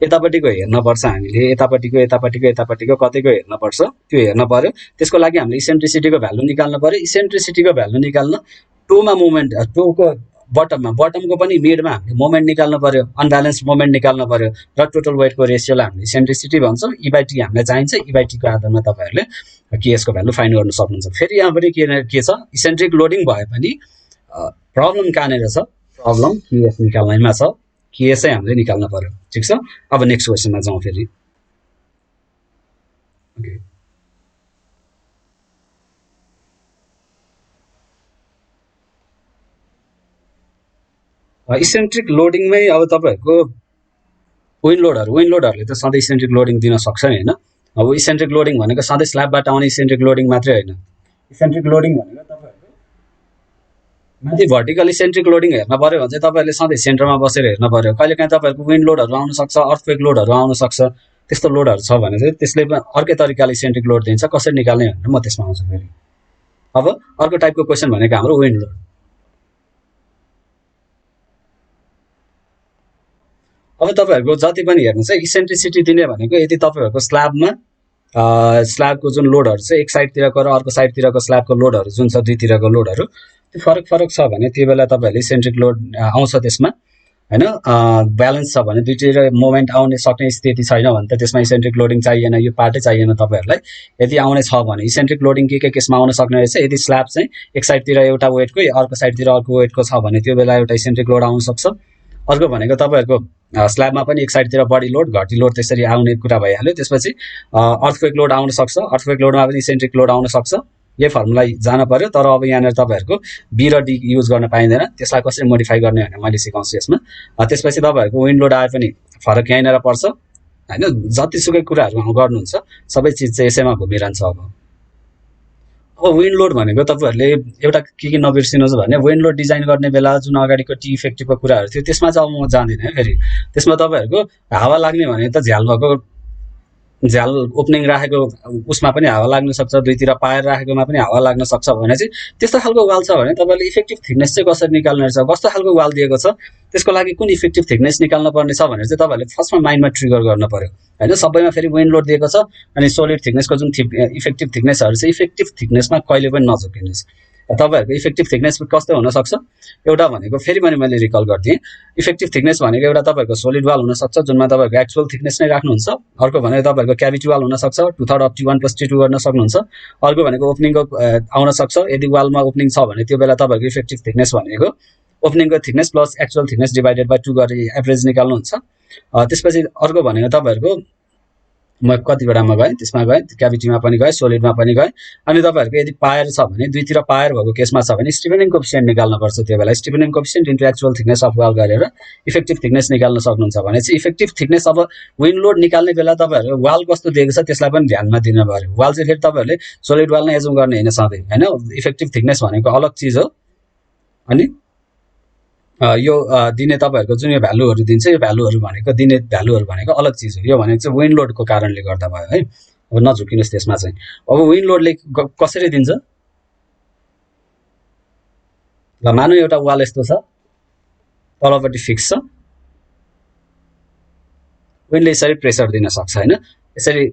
यतापटिको हेर्न पर्छ हामीले यतापटिको कतैको हेर्न पर्छ त्यो हेर्न पर्यो त्यसको लागि हामीले इसेन्ट्रिसिटीको भ्यालु निकाल्न पर्यो इसेन्ट्रिसिटीको भ्यालु निकाल्न टोमा मोमेन्ट टोको बटमको पनि मिडमा हामीले मोमेन्ट निकाल्न पर्यो अनब्यालेन्स मोमेन्ट निकाल्न पर्यो र टोटल वेटको रेशियोलाई हामीले इसेन्ट्रिसिटी भन्छौं e by t हामीलाई चाहिन्छ e by t को आधारमा तपाईहरुले ks को भ्यालु फाइन्ड गर्न सक्नुहुन्छ फेरि यहाँ पनि के छ इसेन्ट्रिक लोडिङ भए पनि प्रब्लम कहाँनेर छ प्रब्लम ks निकाल्नमा छ ks चाहिँ हामीले निकाल्न पर्यो ठीक छ अब नेक्स्ट क्वेशनमा जाउँ फेरि ओके इसेन्ट्रिक लोडिङमै अब तपाईहरुको विन्ड लोडहरुले त सधैँ इसेन्ट्रिक लोडिङ दिन सक्छ नि हैन अब इसेन्ट्रिक लोडिङ भनेको सधैँ स्ल्याबबाट आउने इसेन्ट्रिक लोडिङ मात्रै हैन इसेन्ट्रिक लोडिङ भनेको तपाईहरुको माथि भर्टिकल इसेन्ट्रिक लोडिङ हेर्न पर्यो भने चाहिँ तपाईहरुले सधैँ सेन्टरमा बसेर हेर्न पर्यो कहिलेकाहीँ तपाईहरुको विन्ड लोडहरु आउन सक्छ अर्थक्वेक लोडहरु आउन सक्छ त्यस्तो लोडहरु छ भने चाहिँ त्यसले अर्कै तरिकाले इसेन्ट्रिक लोड दिन्छ कसरी निकाल्ने भनेर म त्यसमा आउँछु फेरि अब अर्को टाइपको क्वेशन भनेको हाम्रो विन्ड लोड अब तपाईहरुको जति पनि हेर्नुस् है इसेन्ट्रिसिटी दिने भनेको यदि तपाईहरुको स्ल्याबको जुन लोडहरु छ एक साइडतिरको र अर्को साइडतिरको स्ल्याबको लोडहरु जुन छ दुईतिरको लोडहरु त्यो फरक छ भने त्यो बेला तपाईहरुले इसेन्ट्रिक लोड आउँछ त्यसमा हैन ब्यालेन्स छ भने दुईतिर मोमेन्ट आउने सक्ने स्थिति छैन भने त त्यसमा इसेन्ट्रिक लोडिङ चाहिएन यो पार्टै चाहिएन तपाईहरुलाई यदि आउने छ भने इसेन्ट्रिक लोडिङ के केसमा आउन सक्ने रहेछ यदि स्ल्याब चाहिँ एक साइडतिर एउटा वेटको अर्को साइडतिर अर्को वेटको छ भने त्यो बेला एउटा इसेन्ट्रिक लोड आउन सक्छ अर्को भनेको तपाईहरुको स्ल्याबमा पनि एक साइडतिर बडी लोड घटी लोड त्यसरी आउने कुरा भइहाल्यो त्यसपछि अर्थक्वेक लोड आउन सक्छ अर्थक्वेक लोडमा पनि इसेन्ट्रिक लोड आउन सक्छ यो फर्मुला जान पर्यो तर अब यहाँ तपाईहरुको बी र डी युज गर्न पाइँदैन त्यसलाई कसरी मोडिफाई गर्ने भनेर मैले सिकाउँछु यसमा त्यसपछि तपाईहरुको विन्ड लोड आए पनि फरक यहीँनेर पर्छ हैन जतिसुकै कुराहरु गर्नुहुन्छ सबै चीज चाहिँ यसैमा घुमिरहन्छ अब विन्ड लोड भनेको तपाईहरुले एउटा के नबिर्सिनुस् भने विन्ड लोड डिजाइन गर्ने बेला जुन अगाडिको टी इफेक्टिभको कुराहरु थियो त्यसमा चाहिँ अब म जान्दिन है फेरि त्यसमा तपाईहरुको हावा लाग्ने भने त झ्याल भएको झ्याल ओपनिङ राखेको उसमा पनि हावा लाग्न सक्छ, दुईतिर पाएर राखेकोमा पनि हावा लाग्न सक्छ भने चाहिँ त्यस्तो खालको वाल छ भने तपाईँले इफेक्टिभ थिकनेस चाहिँ कसरी निकाल्ने रहेछ, कस्तो खालको वाल दिएको छ, त्यसको लागि कुन इफेक्टिभ थिकनेस निकाल्न पर्ने छ भनेर चाहिँ तपाईँले फर्स्टमा माइन्डमा ट्रिगर गर्नु पर्यो होइन। सबैमा फेरि विन्ड लोड दिएको छ अनि सोलिड थिकनेसको जुन इफेक्टिभ थिकनेसहरू छ, इफेक्टिभ थिकनेसमा कहिले पनि नझुकिनुहोस्। तपाईँहरूको इफेक्टिभ थिकनेस कस्तो हुनसक्छ, एउटा भनेको फेरि पनि मैले रिकल गरिदिएँ, इफेक्टिभ थिकनेस भनेको एउटा तपाईँहरूको सोलिड वाल हुनसक्छ जुनमा तपाईँको एक्चुअल थिकनेस नै राख्नुहुन्छ, अर्को भनेको तपाईँहरूको क्याभिटी वाल हुनसक्छ 2/3 अप टु 1+T2 गर्न सक्नुहुन्छ, अर्को भनेको ओपनिङको आउन सक्छ। यदि वालमा ओपनिङ छ भने त्यो बेला तपाईँहरूको इफेक्टिभ थिकनेस भनेको ओपनिङको thickness plus actual thickness divided by 2 गरी एभरेज निकाल्नुहुन्छ। त्यसपछि अर्को भनेको तपाईँहरूको म कतिवटामा गएँ, त्यसमा गएँ, क्याभिटीमा पनि गएँ, सोलिडमा पनि गएँ। अनि तपाईँहरूको यदि पायर छ भने दुईतिर पायर भएको केसमा छ भने स्टिफेनिङ कोएफिसिएन्ट निकाल्नुपर्छ। त्यो बेला stiffening coefficient into actual thickness of wall गरेर इफेक्टिभ थिकनेस निकाल्न सक्नुहुन्छ भने चाहिँ इफेक्टिभ थिकनेस अब विन्ड लोड निकाल्ने बेला तपाईँहरू वाल कस्तो दिएको छ त्यसलाई पनि ध्यानमा दिनु पर्यो। वाल चाहिँ फेरि तपाईँहरूले सोलिड वाल नै एजुम गर्ने होइन सधैँ होइन, इफेक्टिभ थिकनेस भनेको अलग चिज हो। अनि यो दिने तपाईँहरूको जुन यो भ्यालुहरू दिन्छ, यो भ्यालुहरू भनेको दिने भ्यालुहरू भनेको अलग चिज हो। यो भनेको चाहिँ विन्ड लोडको कारणले गर्दा भयो है, अब नझुकिनुहोस् त्यसमा चाहिँ। अब विन्ड लोडले कसरी दिन्छ, ल मानौँ एउटा वाल यस्तो छ, तलपट्टि फिक्स छ, विन्डले यसरी प्रेसर दिन सक्छ होइन, यसरी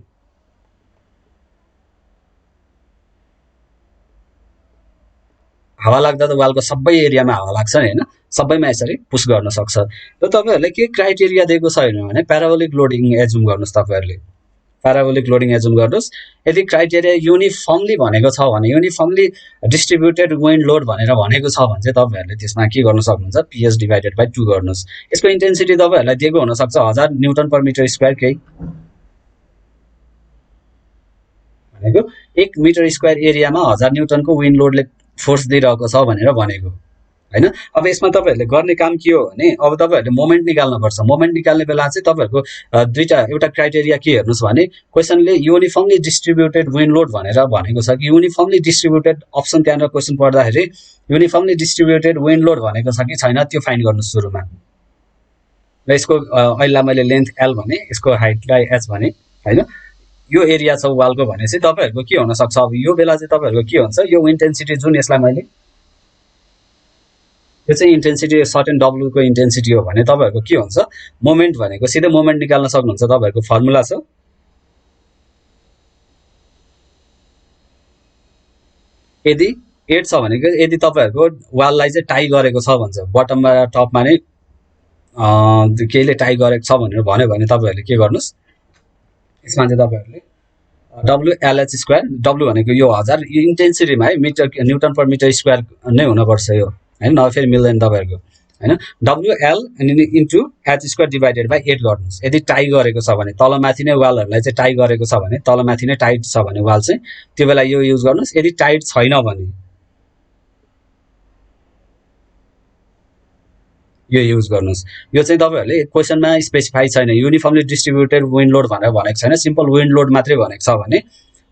हावा लाग्दा त वालको सबै एरियामा हावा लाग्छ नि होइन, सबैमा यसरी पुस गर्न सक्छ। र तपाईँहरूले के क्राइटेरिया दिएको छैन भने प्याराबोलिक लोडिङ एजुम गर्नुहोस्। तपाईँहरूले प्याराबोलिक लोडिङ एजुम गर्नुहोस्। यदि क्राइटेरिया युनिफर्मली भनेको छ भने, युनिफर्मली डिस्ट्रिब्युटेड विन्ड लोड भनेर भनेको छ भने चाहिँ तपाईँहरूले त्यसमा के गर्न सक्नुहुन्छ, PS डिभाइडेड बाई 2 गर्नुहोस्। यसको इन्टेन्सिटी तपाईँहरूलाई दिएको हुनसक्छ 1000 न्युटन पर मिटर स्क्वायर, केही भनेको 1 मिटर स्क्वायर एरियामा 1000 न्युटनको विन्ड लोडले फोर्स दिइरहेको छ भनेर भनेको होइन। अब यसमा तपाईँहरूले गर्ने काम के हो भने अब तपाईँहरूले मोमेन्ट निकाल्नुपर्छ। मोमेन्ट निकाल्ने बेला चाहिँ तपाईँहरूको एउटा क्राइटेरिया के हेर्नुहोस् भने क्वेसनले युनिफर्मली डिस्ट्रिब्युटेड विन्ड लोड भनेर भनेको छ कि युनिफर्मली डिस्ट्रिब्युटेड अप्सन त्यहाँनिर क्वेसन पढ्दाखेरि युनिफर्मली डिस्ट्रिब्युटेड विन्ड लोड भनेको छ कि छैन त्यो फाइन्ड गर्नुहोस् सुरुमा। र यसको अहिले मैले लेन्थ L भने, यसको हाइटलाई H भने होइन, यो एरिया छ वालको भने चाहिँ तपाईँहरूको के हुनसक्छ, अब यो बेला चाहिँ तपाईँहरूको के हुन्छ, यो इन्टेन्सिटी जुन यसलाई मैले यो चाहिँ इन्टेन्सिटी सर्टेन W को इन्टेन्सिटी हो भने तपाईँहरूको के हुन्छ, मोमेन्ट भनेको सिधै मोमेन्ट निकाल्न सक्नुहुन्छ। तपाईँहरूको फर्मुला छ यदि 8 छ भनेको यदि तपाईँहरूको वाललाई चाहिँ टाई गरेको छ भन्छ, बटममा टपमा नै केहीले टाई गरेको छ भनेर भन्यो भने तपाईँहरूले के गर्नुहोस्, यसमा चाहिँ तपाईँहरूले WLH स्क्वायर, W भनेको यो 1000 इन्टेन्सिटीमा है metre newton per metre square नै हुनुपर्छ यो होइन, नभए फेरि मिल्दैन तपाईँहरूको होइन। WL अनि into H square divided by 8 गर्नुहोस्। यदि टाई गरेको छ भने तलमाथि नै वालहरूलाई चाहिँ टाई गरेको छ भने, तलमाथि नै टाइट छ भने वाल चाहिँ त्यो बेला यो युज गर्नुहोस्। यदि टाइट छैन भने यो युज गर्नुहोस्। यो चाहिँ तपाईँहरूले क्वेसनमा स्पेसिफाई छैन, युनिफर्मली डिस्ट्रिब्युटेड विन्ड लोड भनेर भनेको छैन, सिम्पल विन्ड लोड मात्रै भनेको छ भने,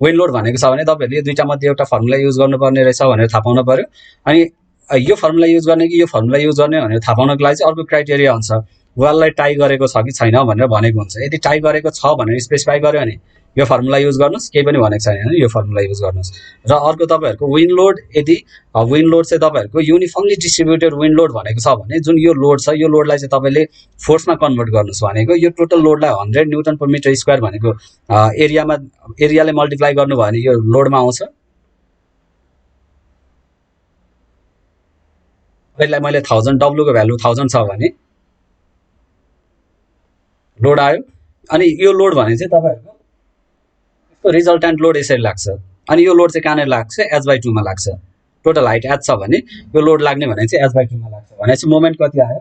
विन्ड लोड भनेको छ भने तपाईँहरूले यो दुईटा मध्ये एउटा फर्मुला युज गर्नुपर्ने रहेछ भनेर थाहा पाउनु पर्यो। अनि यो फर्मुला युज गर्ने कि यो फर्मुला युज गर्ने भनेर थाहा पाउनको लागि चाहिँ अर्को क्राइटेरिया हुन्छ, वाललाई टाई गरेको छ कि छैन भनेर भनेको हुन्छ। यदि टाई गरेको छ भनेर स्पेसिफाई गर्यो भने यो फर्मुला युज गर्नुहोस्, केही पनि भनेको छैन यो फर्मुला युज गर्नुहोस्। र अर्को तपाईँहरूको विन्ड लोड, यदि विन्ड लोड चाहिँ तपाईँहरूको युनिफर्मली डिस्ट्रिब्युटेड विन्ड लोड भनेको छ भने जुन यो लोड छ यो लोडलाई चाहिँ तपाईँले फोर्समा कन्भर्ट गर्नुहोस् भनेको यो टोटल लोडलाई 100 न्युटन पर मिटर स्क्वायर भनेको एरियाले मल्टिप्लाई गर्नु भयो भने यो लोडमा आउँछ। यसलाई मैले 1000 W को भ्यालु 1000 छ भने लोड आयो। अनि यो लोड भने चाहिँ तपाईँहरूको यसको रिजल्टेन्ट लोड यसरी लाग्छ। अनि यो लोड चाहिँ कहाँनिर लाग्छ, H/2 मा लाग्छ। टोटल हाइट H छ भने यो लोड लाग्ने भने चाहिँ H/2 मा लाग्छ भनेपछि मोमेन्ट कति आयो,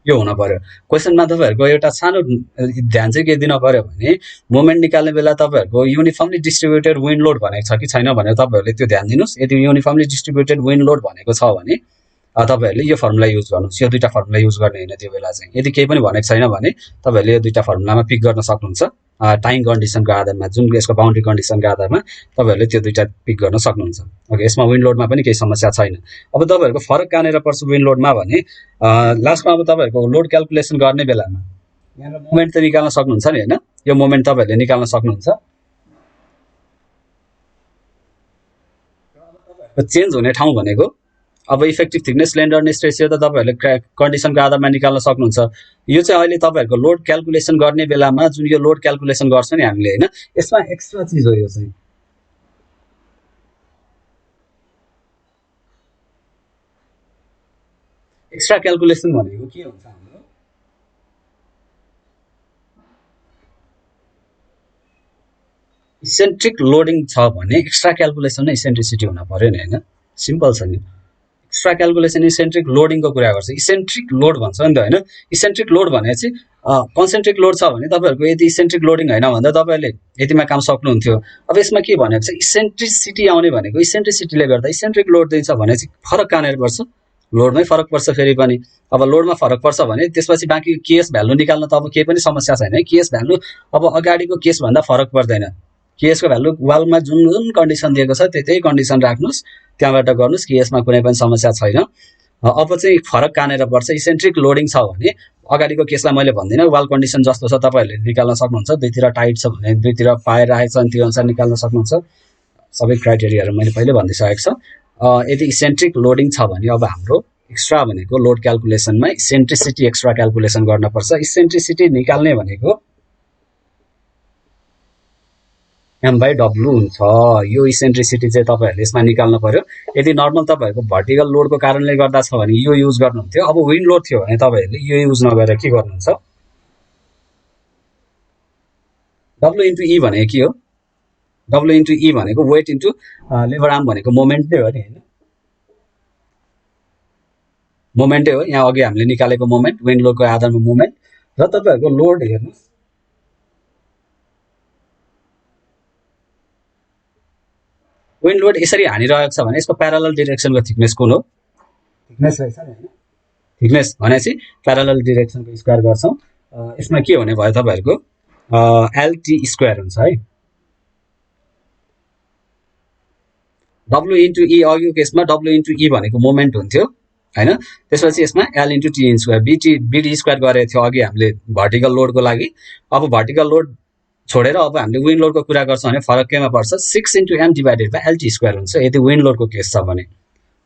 यो हुन पर्यो। क्वेसनमा तपाईँहरूको एउटा सानो ध्यान चाहिँ के दिन पर्यो भने मोमेन्ट निकाल्ने बेला तपाईँहरूको युनिफर्मली डिस्ट्रिब्युटेड विन्ड लोड भनेको छ कि छैन भनेर तपाईँहरूले त्यो ध्यान दिनुहोस्। यदि युनिफर्मली डिस्ट्रिब्युटेड विन्ड लोड भनेको छ भने तपाईँहरूले यो फर्मुला युज गर्नुहोस्, यो दुईटा फर्मुला युज गर्ने होइन त्यो बेला चाहिँ। यदि केही पनि भनेको छैन भने तपाईँहरूले यो दुईटा फर्मुलामा पिक गर्न सक्नुहुन्छ। टाइम कन्डिसनको आधारमा, जुन यसको बाउन्ड्री कन्डिसनको आधारमा तपाईँहरूले त्यो दुईटा पिक गर्न सक्नुहुन्छ। ओके, यसमा विन्ड लोडमा पनि केही समस्या छैन। अब तपाईँहरूको फरक कहाँनिर पर्छ विन्ड लोडमा भने लास्टमा अब तपाईँहरूको लोड क्यालकुलेसन गर्ने बेलामा यहाँनिर मोमेन्ट त निकाल्न सक्नुहुन्छ नि हैन, यो मोमेन्ट तपाईहरुले निकाल्न सक्नुहुन्छ। चेन्ज हुने ठाउँ भनेको अब इफेक्टिभ थिकनेस स्लेन्डरनेस रेशियो त तपाईहरुले कन्डिसनको आधारमा निकाल्न सक्नुहुन्छ। यो चाहिँ अहिले तपाईहरुको लोड क्याल्कुलेसन गर्ने बेलामा जुन यो लोड क्याल्कुलेसन गर्छ नि हामीले हैन, यसमा एक्स्ट्रा चीज हो यो चाहिँ। एक्स्ट्रा क्याल्कुलेसन भनेको के हुन्छ हाम्रो, इसेन्ट्रिक लोडिङ छ भने एक्स्ट्रा क्याल्कुलेसन नै इसेन्ट्रिसिटी हुन पर्यो नि हैन, सिम्पल छ नि। एक्स्ट्रा क्याल्कुलेसन इसेन्ट्रिक लोडिङको कुरा गर्छ, इसेन्ट्रिक लोड भन्छ नि त हैन। इसेन्ट्रिक लोड भनेपछि कन्सेन्ट्रिक लोड छ भने तपाईहरुको यदि इसेन्ट्रिक लोडिङ हैन भन्दा तपाईहरुले यतिमा काम सक्नुहुन्थ्यो। अब यसमा के भनेको छ, इसेन्ट्रिसिटी आउने भनेको इसेन्ट्रिसिटीले गर्दा इसेन्ट्रिक लोड दिन्छ भने चाहिँ फरक कहाँनेर पर्छ, लोडमै फरक पर्छ फेरि पनि। अब लोडमा फरक पर्छ भने त्यसपछि बाँकी केएस भ्यालु निकाल्न त अब केही पनि समस्या छैन है। केएस भ्यालु अब अगाडिको केस भन्दा फरक पर्दैन। केएसको भ्यालु वालमा जुन जुन कन्डिसन दिएको छ त्यही कन्डिसन राख्नुस्, त्यहाँबाट गर्नुस्, केएसमा कुनै पनि समस्या छैन। अब चाहिँ फरक कहाँनेर पर्छ, इसेन्ट्रिक लोडिङ छ भने अगाडिको केसलाई मैले भन्दिनँ, वाल कन्डिसन जस्तो छ तपाईहरुले निकाल्न सक्नुहुन्छ। दुईतिर टाइट छ भने दुईतिर पाएर राखेको छ अनि त्यो अनुसार निकाल्न सक्नुहुन्छ। सबै क्राइटेरियाहरु मैले पहिले भनिसकेको छ। यदि इसेन्ट्रिक लोडिङ छ भने अब हाम्रो एक्स्ट्रा भनेको लोड क्याल्कुलेसनमा इसेन्ट्रिसिटी एक्स्ट्रा क्याल्कुलेसन गर्न पर्छ। इसेन्ट्रिसिटी निकाल्ने भनेको M/W हुन्छ। यो इसेन्ट्रिसिटी चाहिँ तपाईहरुले यसमा निकाल्न पर्यो। यदि नर्मल तपाईहरुको भर्टिकल लोडको कारणले गर्दा छ भने यो युज गर्नुहुन्थ्यो। अब विन्ड लोड थियो भने तपाईहरुले यो युज नगरेर के गर्नुहुन्छ, W * E भनेको के हो, W * E भनेको वेट इन्टु लेबर आर्म भनेको मोमेन्ट नै हो नि हैन, मोमेन्टै हो। यहाँ अघि हामीले निकालेको मोमेन्ट विन्ड लोडको आधारमा मोमेन्ट र तपाईहरुको लोड हेर्नुस्, विन्ड लोड यसरी हानिरहेको छ भने यसको प्यारालल डिरेक्सनको थिकनेस कुन हो, थिकनेस रहेछ नि हैन। थिकनेस भनेपछि प्यारालल डिरेक्सनको स्क्वायर गर्छौं। यसमा के हुने भयो तपाईहरुको LT स्क्वायर हुन्छ है। W * E अघिको केसमा W * E भनेको मोमेन्ट हुन्थ्यो हैन, त्यसपछि यसमा L * T square BD square गरेको थियो अघि हामीले भर्टिकल लोडको लागि। अब भर्टिकल लोड छोडेर अब हामीले विन्ड लोडको कुरा गर्छौं भने फरक केमा पर्छ, 6 * M / LT स्क्वायर हुन्छ यदि विन्ड लोडको केस छ भने।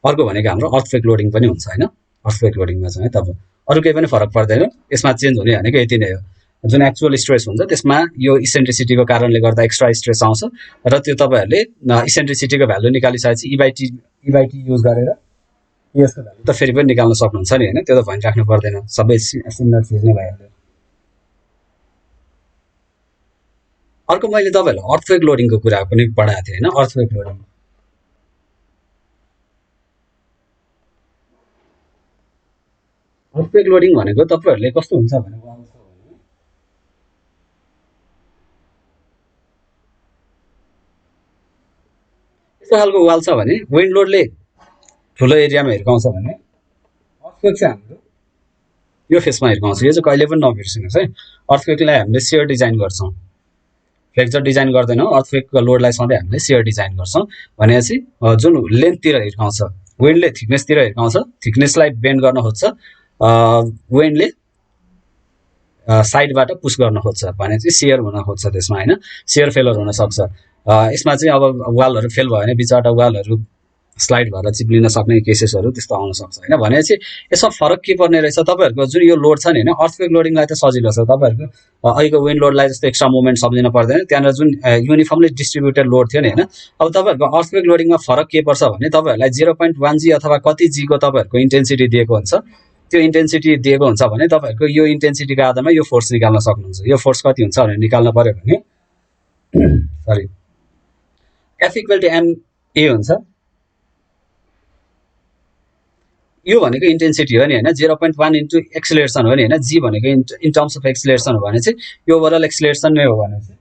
अर्को भनेको हाम्रो अर्थक्वेक लोडिङ पनि हुन्छ हैन, अर्थक्वेक लोडिङमा चाहिँ तब अरु केही पनि फरक पर्दैन। यसमा चेन्ज हुने भनेको यति नै हो, जुन एक्चुअल स्ट्रेस हुन्छ त्यसमा यो इसेन्ट्रिसिटीको कारणले गर्दा एक्स्ट्रा स्ट्रेस आउँछ र त्यो तपाईहरुले इसेन्ट्रिसिटीको भ्यालु निकालिसकेपछि E/T युज गरेर यसको भ्यालु त फेरि पनि निकाल्न सक्नुहुन्छ नि हैन, त्यो त भनि राख्नु पर्दैन, सबै सिमिलर चीज नै भइहाल्यो। अर्को मैले तपाईहरुलाई अर्थक्वेक लोडिङको कुरा पनि पढाएको थिएँ हैन, अर्थक्वेक लोडिङ। अर्थक्वेक लोडिङ भनेको तपाईहरुले कस्तो हुन्छ भने यस्तो खालको वाल छ भने विन्ड लोडले ठुलो एरियामा हिर्काउँछ भने अर्थक्वेक चाहिँ हाम्रो यो फेसमा हिर्काउँछ। यो चाहिँ कहिले पनि नबिर्सिनुस् है। अर्थक्वेकलाई हामीले सियर डिजाइन गर्छौं, फ्लेक्चर डिजाइन गर्दैनौं। अर्थक्वेकको लोडलाई सधैँ हामीले सियर डिजाइन गर्छौं भनेपछि जुन लेन्थतिर हिर्काउँछ, विन्डले थिकनेसतिर हिर्काउँछ, थिकनेसलाई बेन्ड गर्न खोज्छ, विन्डले साइडबाट पुश गर्न खोज्छ भनेपछि सियर हुन खोज्छ त्यसमा हैन, सियर फेलर हुन सक्छ। यसमा चाहिँ अब वालहरु फेल भयो भने बिचबाट वालहरु स्लाइड भएर चिप्लिन सक्ने केसेसहरु त्यस्तो आउन सक्छ हैन। भनेपछि यसमा फरक के पर्ने रहेछ, तपाईहरुको जुन यो लोड छ नि हैन, अर्थक्वेक लोडिङलाई त सजिलो छ, तपाईहरुको अहिलेको विन्ड लोडलाई जस्तो एक्स्ट्रा मोमेन्ट सम्झिन पर्दैन। त्यहाँनिर जुन युनिफर्मली डिस्ट्रिब्युटेड लोड थियो नि हैन, अब तपाईहरुको अर्थक्वेक लोडिङमा फरक के पर्छ भने तपाईहरुलाई 0.1 G अथवा कति G को तपाईहरुको इन्टेन्सिटी दिएको हुन्छ। त्यो इन्टेन्सिटी दिएको हुन्छ भने तपाईहरुको यो इन्टेन्सिटीको आधारमा यो फोर्स निकाल्न सक्नुहुन्छ। यो फोर्स कति हुन्छ भनेर निकाल्न पर्यो भने सरी F = MA हुन्छ। यो भनेको इन्टेन्सिटी हो नि हैन, 0.1 इन्टु एक्सेलरेसन हो नि हैन, G भनेको इन टर्म्स अफ एक्सेलरेसन हो भने चाहिँ यो ओभरअल एक्सेलरेसन नै हो भने चाहिँ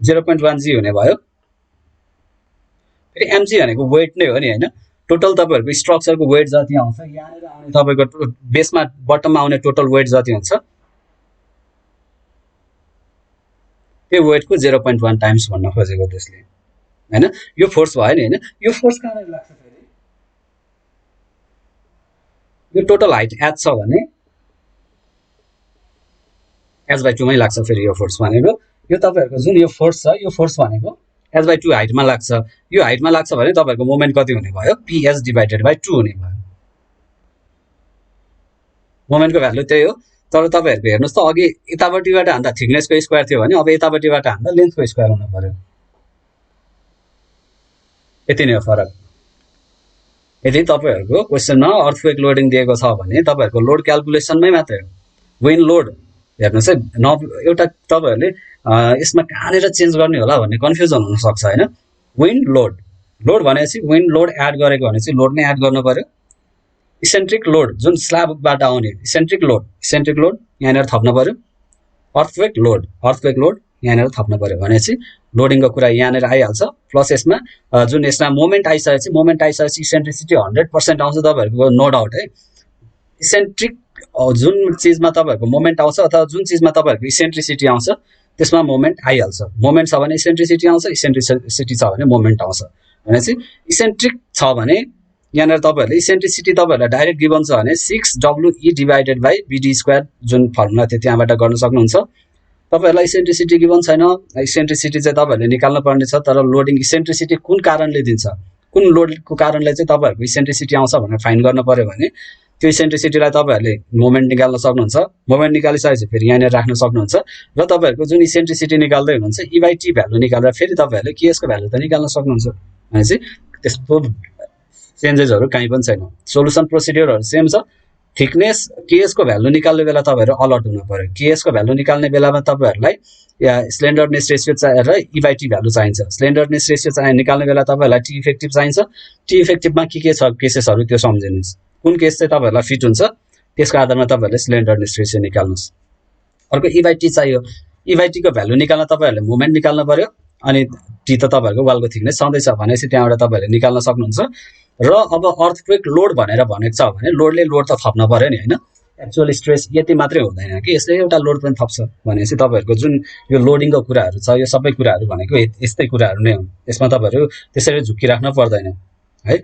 0.1 G हुने भयो। फेरि mg भनेको वेट नै हो नि हैन, टोटल तपाईहरुको स्ट्रक्चरको वेट जति आउँछ, यहाँनेर आउने तपाईको बेसमा बटममा आउने टोटल वेट जति हुन्छ त्यो वेटको 0.1 टाइम्स भन्न खोजेको त्यसले हैन। यो फोर्स भयो नि हैन, यो फोर्स कहाँबाट लाग्छ फेरि, यो टोटल हाइट h छ भने h/2 मै लाग्छ फेरि यो फोर्स भनेको यो तपाईँहरूको जुन यो फोर्स छ यो फोर्स भनेको h/2 हाइटमा लाग्छ यो हाइटमा लाग्छ भने तपाईँहरूको मोमेन्ट कति हुने भयो PS/2 हुने भयो मोमेन्टको भ्यालु त्यही हो तर तपाईँहरूको हेर्नुहोस् त अघि यतापट्टिबाट हान्दा थिकनेसको स्क्वायर थियो भने अब यतापट्टिबाट हान्दा लेन्थको स्क्वायर हुनु पर्यो यति नै हो फरक यदि तपाईँहरूको क्वेसनमा अर्थक्वेक लोडिङ दिएको छ भने तपाईँहरूको लोड क्याल्कुलेसनमै मात्रै हो विन्ड लोड हेर्नुहोस् है एउटा तपाईँहरूले यसमा कहाँनिर चेन्ज गर्ने होला भन्ने कन्फ्युजन हुनसक्छ होइन विन्ड लोड लोड भनेपछि विन्ड लोड एड गरेको भनेपछि लोड नै एड गर्नु पर्यो इसेन्ट्रिक लोड जुन स्ल्याबबाट आउने इसेन्ट्रिक लोड यहाँनिर थप्नु पर्यो अर्थक्वेक लोड यहाँनिर थप्नु पर्यो भनेपछि लोडिङको कुरा यहाँनिर आइहाल्छ प्लस यसमा जुन यसमा मोमेन्ट आइसकेपछि इसेन्ट्रिसिटी 100% आउँछ तपाईँहरूको नो डाउट है इसेन्ट्रिक जुन चिजमा तपाईँहरूको मोमेन्ट आउँछ अथवा जुन चिजमा तपाईँहरूको इसेन्ट्रिसिटी आउँछ त्यसमा मोमेन्ट आइहाल्छ मोमेन्ट छ भने इसेन्ट्रिसिटी आउँछ इसेन्ट्रिसिटी छ भने मोमेन्ट आउँछ भनेपछि इसेन्ट्रिक छ भने यहाँनिर तपाईँहरूले इसेन्ट्रिसिटी तपाईँहरूलाई डाइरेक्ट गिभन छ भने 6WE/BD² जुन फर्मुला थियो त्यहाँबाट गर्न सक्नुहुन्छ तपाईँहरूलाई इसेन्ट्रिसिटी गिभन छैन इसेन्ट्रिसिटी चाहिँ तपाईँहरूले निकाल्नु पर्ने छ तर लोडिङ इसेन्ट्रिसिटी कुन कारणले दिन्छ कुन लोडको कारणले चाहिँ तपाईँहरूको इसेन्ट्रिसिटी आउँछ भनेर फाइन्ड गर्नु पर्यो भने त्यो इसेन्ट्रिसिटीलाई तपाईँहरूले मोमेन्ट निकाल्न सक्नुहुन्छ मोमेन्ट निकालिसकेपछि फेरि यहाँनिर राख्न सक्नुहुन्छ र तपाईँहरूको जुन इसेन्ट्रिसिटी निकाल्दै हुनुहुन्छ E/T भ्यालु निकालेर फेरि तपाईँहरूले केएसको भ्यालु त निकाल्न सक्नुहुन्छ भनेपछि त्यस्तो चेन्जेसहरू कहीँ पनि छैन सोलुसन प्रोसिड्युरहरू सेम छ थिकनेस केएसको भ्यालु निकाल्ने बेला तपाईँहरू अलर्ट हुनु पर्यो केएसको भ्यालु निकाल्ने बेलामा तपाईँहरूलाई स्लेन्डरनेस रेसियो र E/T भ्यालु चाहिन्छ स्लेन्डरनेस रेसियो निकाल्ने बेला तपाईँहरूलाई टी इफेक्टिभ चाहिन्छ टी इफेक्टिभमा के छ केसेसहरू त्यो सम्झिनुहोस् कुन केस चाहिँ तपाईँहरूलाई फिट हुन्छ त्यसको आधारमा तपाईँहरूले स्लेन्डरनेस रेसियो निकाल्नुहोस् अर्को E/T चाहियो E/T को भ्यालु निकाल्न तपाईँहरूले मोमेन्ट निकाल्नु पर्यो अनि टी त तपाईँहरूको वालको थिकनेस छँदैछ भनेपछि त्यहाँबाट तपाईँहरूले निकाल्न सक्नुहुन्छ र अब अर्थक्वेक लोड भनेर भनेको छ भने लोडले लोड त थप्न पर्यो नि होइन एक्चुअल स्ट्रेस यति मात्रै हुँदैन कि यसले एउटा लोड पनि थप्छ भनेपछि तपाईँहरूको जुन यो लोडिङको कुराहरू छ यो सबै कुराहरू भनेको यस्तै कुराहरू नै हुन् यसमा तपाईँहरू त्यसरी झुक्किराख्न पर्दैन है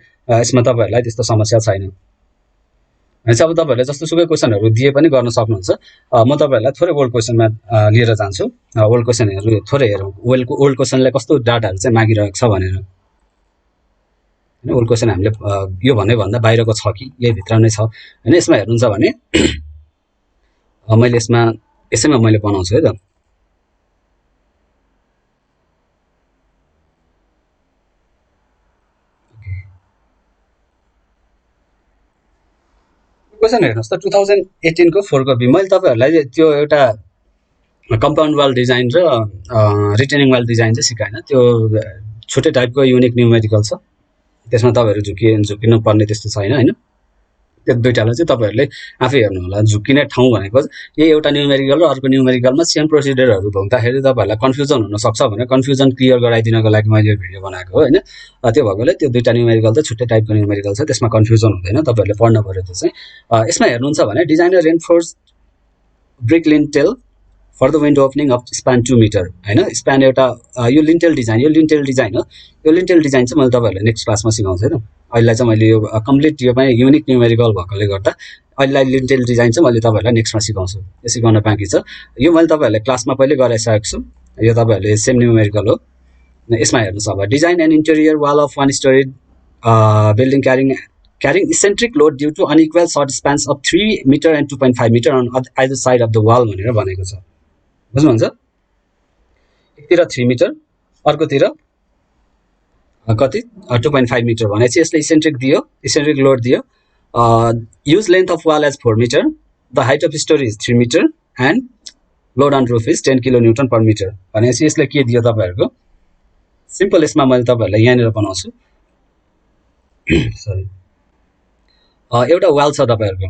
यसमा तपाईँहरूलाई त्यस्तो समस्या छैन भनेपछि अब तपाईँहरूले जस्तो सुकै क्वेसनहरू दिए पनि गर्न सक्नुहुन्छ म तपाईँहरूलाई थोरै ओल्ड क्वेसनमा लिएर जान्छु ओल्ड क्वेसनहरू थोरै हेरौँ ओल्ड क्वेसनले कस्तो डाटाहरू चाहिँ मागिरहेको छ भनेर होइन ओल्ड क्वेसन हामीले यो भन्दा बाहिरको छ कि यही भित्र नै छ होइन यसमा हेर्नुहुन्छ भने मैले यसैमा मैले बनाउँछु है त क्वेसन हेर्नुहोस् त 2018 को 4 कपी मैले तपाईँहरूलाई त्यो एउटा कम्पाउन्ड वाल डिजाइन र रिटेनिङ वाल डिजाइन चाहिँ सिकाएन त्यो छुट्टै टाइपको युनिक न्युमेरिकल छ त्यसमा तपाईँहरू झुकिनु पर्ने त्यस्तो छैन होइन त्यो दुईटालाई चाहिँ तपाईँहरूले आफै हेर्नु होला झुकिने ठाउँ भनेको यही एउटा न्युमेरिकल र अर्को न्युमेरिकलमा सेम प्रोसिडरहरू हुँदाखेरि तपाईँहरूलाई कन्फ्युजन हुनसक्छ भनेर कन्फ्युजन क्लियर गराइदिनको लागि मैले यो भिडियो बनाएको हो होइन त्यो भएकोले त्यो दुईटा न्युमेरिकल चाहिँ छुट्टै टाइपको न्युमेरिकल छ त्यसमा कन्फ्युजन हुँदैन तपाईँहरूले पढ्नु पऱ्यो त्यो चाहिँ यसमा हेर्नुहुन्छ भने design a reinforce brick lintel for the window opening of span 2 metre होइन स्प्यान एउटा यो लिन्टेल डिजाइन हो यो लिन्टेल डिजाइन चाहिँ मैले तपाईँहरूलाई नेक्स्ट क्लासमा सिकाउँछु होइन अहिले चाहिँ मैले यो कम्प्लिट यो पनि युनिक न्युमेरिकल भएकोले गर्दा अहिले लिन्टेल डिजाइन चाहिँ मैले तपाईँहरूलाई नेक्स्टमा सिकाउँछु यो सिकाउन बाँकी छ यो मैले तपाईँहरूलाई क्लासमा पहिले गराइसकेको छु यो तपाईँहरूले सेम न्युमेरिकल हो यसमा हेर्नुहोस् अब design and interior wall of 1 story building carrying eccentric load due to unequal short spans of 3 meter and 2.5 meter on either side of the wall भनेर भनेको छ बुझ्नुहुन्छ एकतिर 3 मिटर अर्कोतिर कति 2.5 मिटर भनेपछि यसले इसेन्ट्रिक लोड दियो use length of wall as 4 meter the height of story is 3 meter and load on roof is 10 kilonewton per meter भनेपछि यसले के दियो तपाईहरुको सिम्पल यसमा मैले तपाईहरुलाई यहाँनिर बनाउँछु सरी एउटा वाल छ तपाईहरुको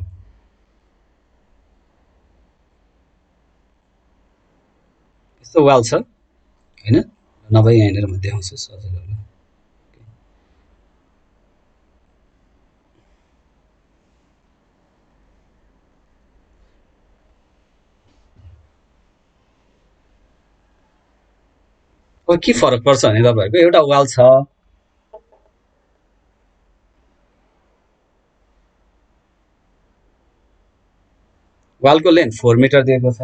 यस्तो वाल छ हैन नभए यहाँनिर म देखाउँछु सजिलो होला के फरक पर्छ भने तपाईहरुको एउटा वाल छ वालको लेन्थ 4 मिटर दिएको छ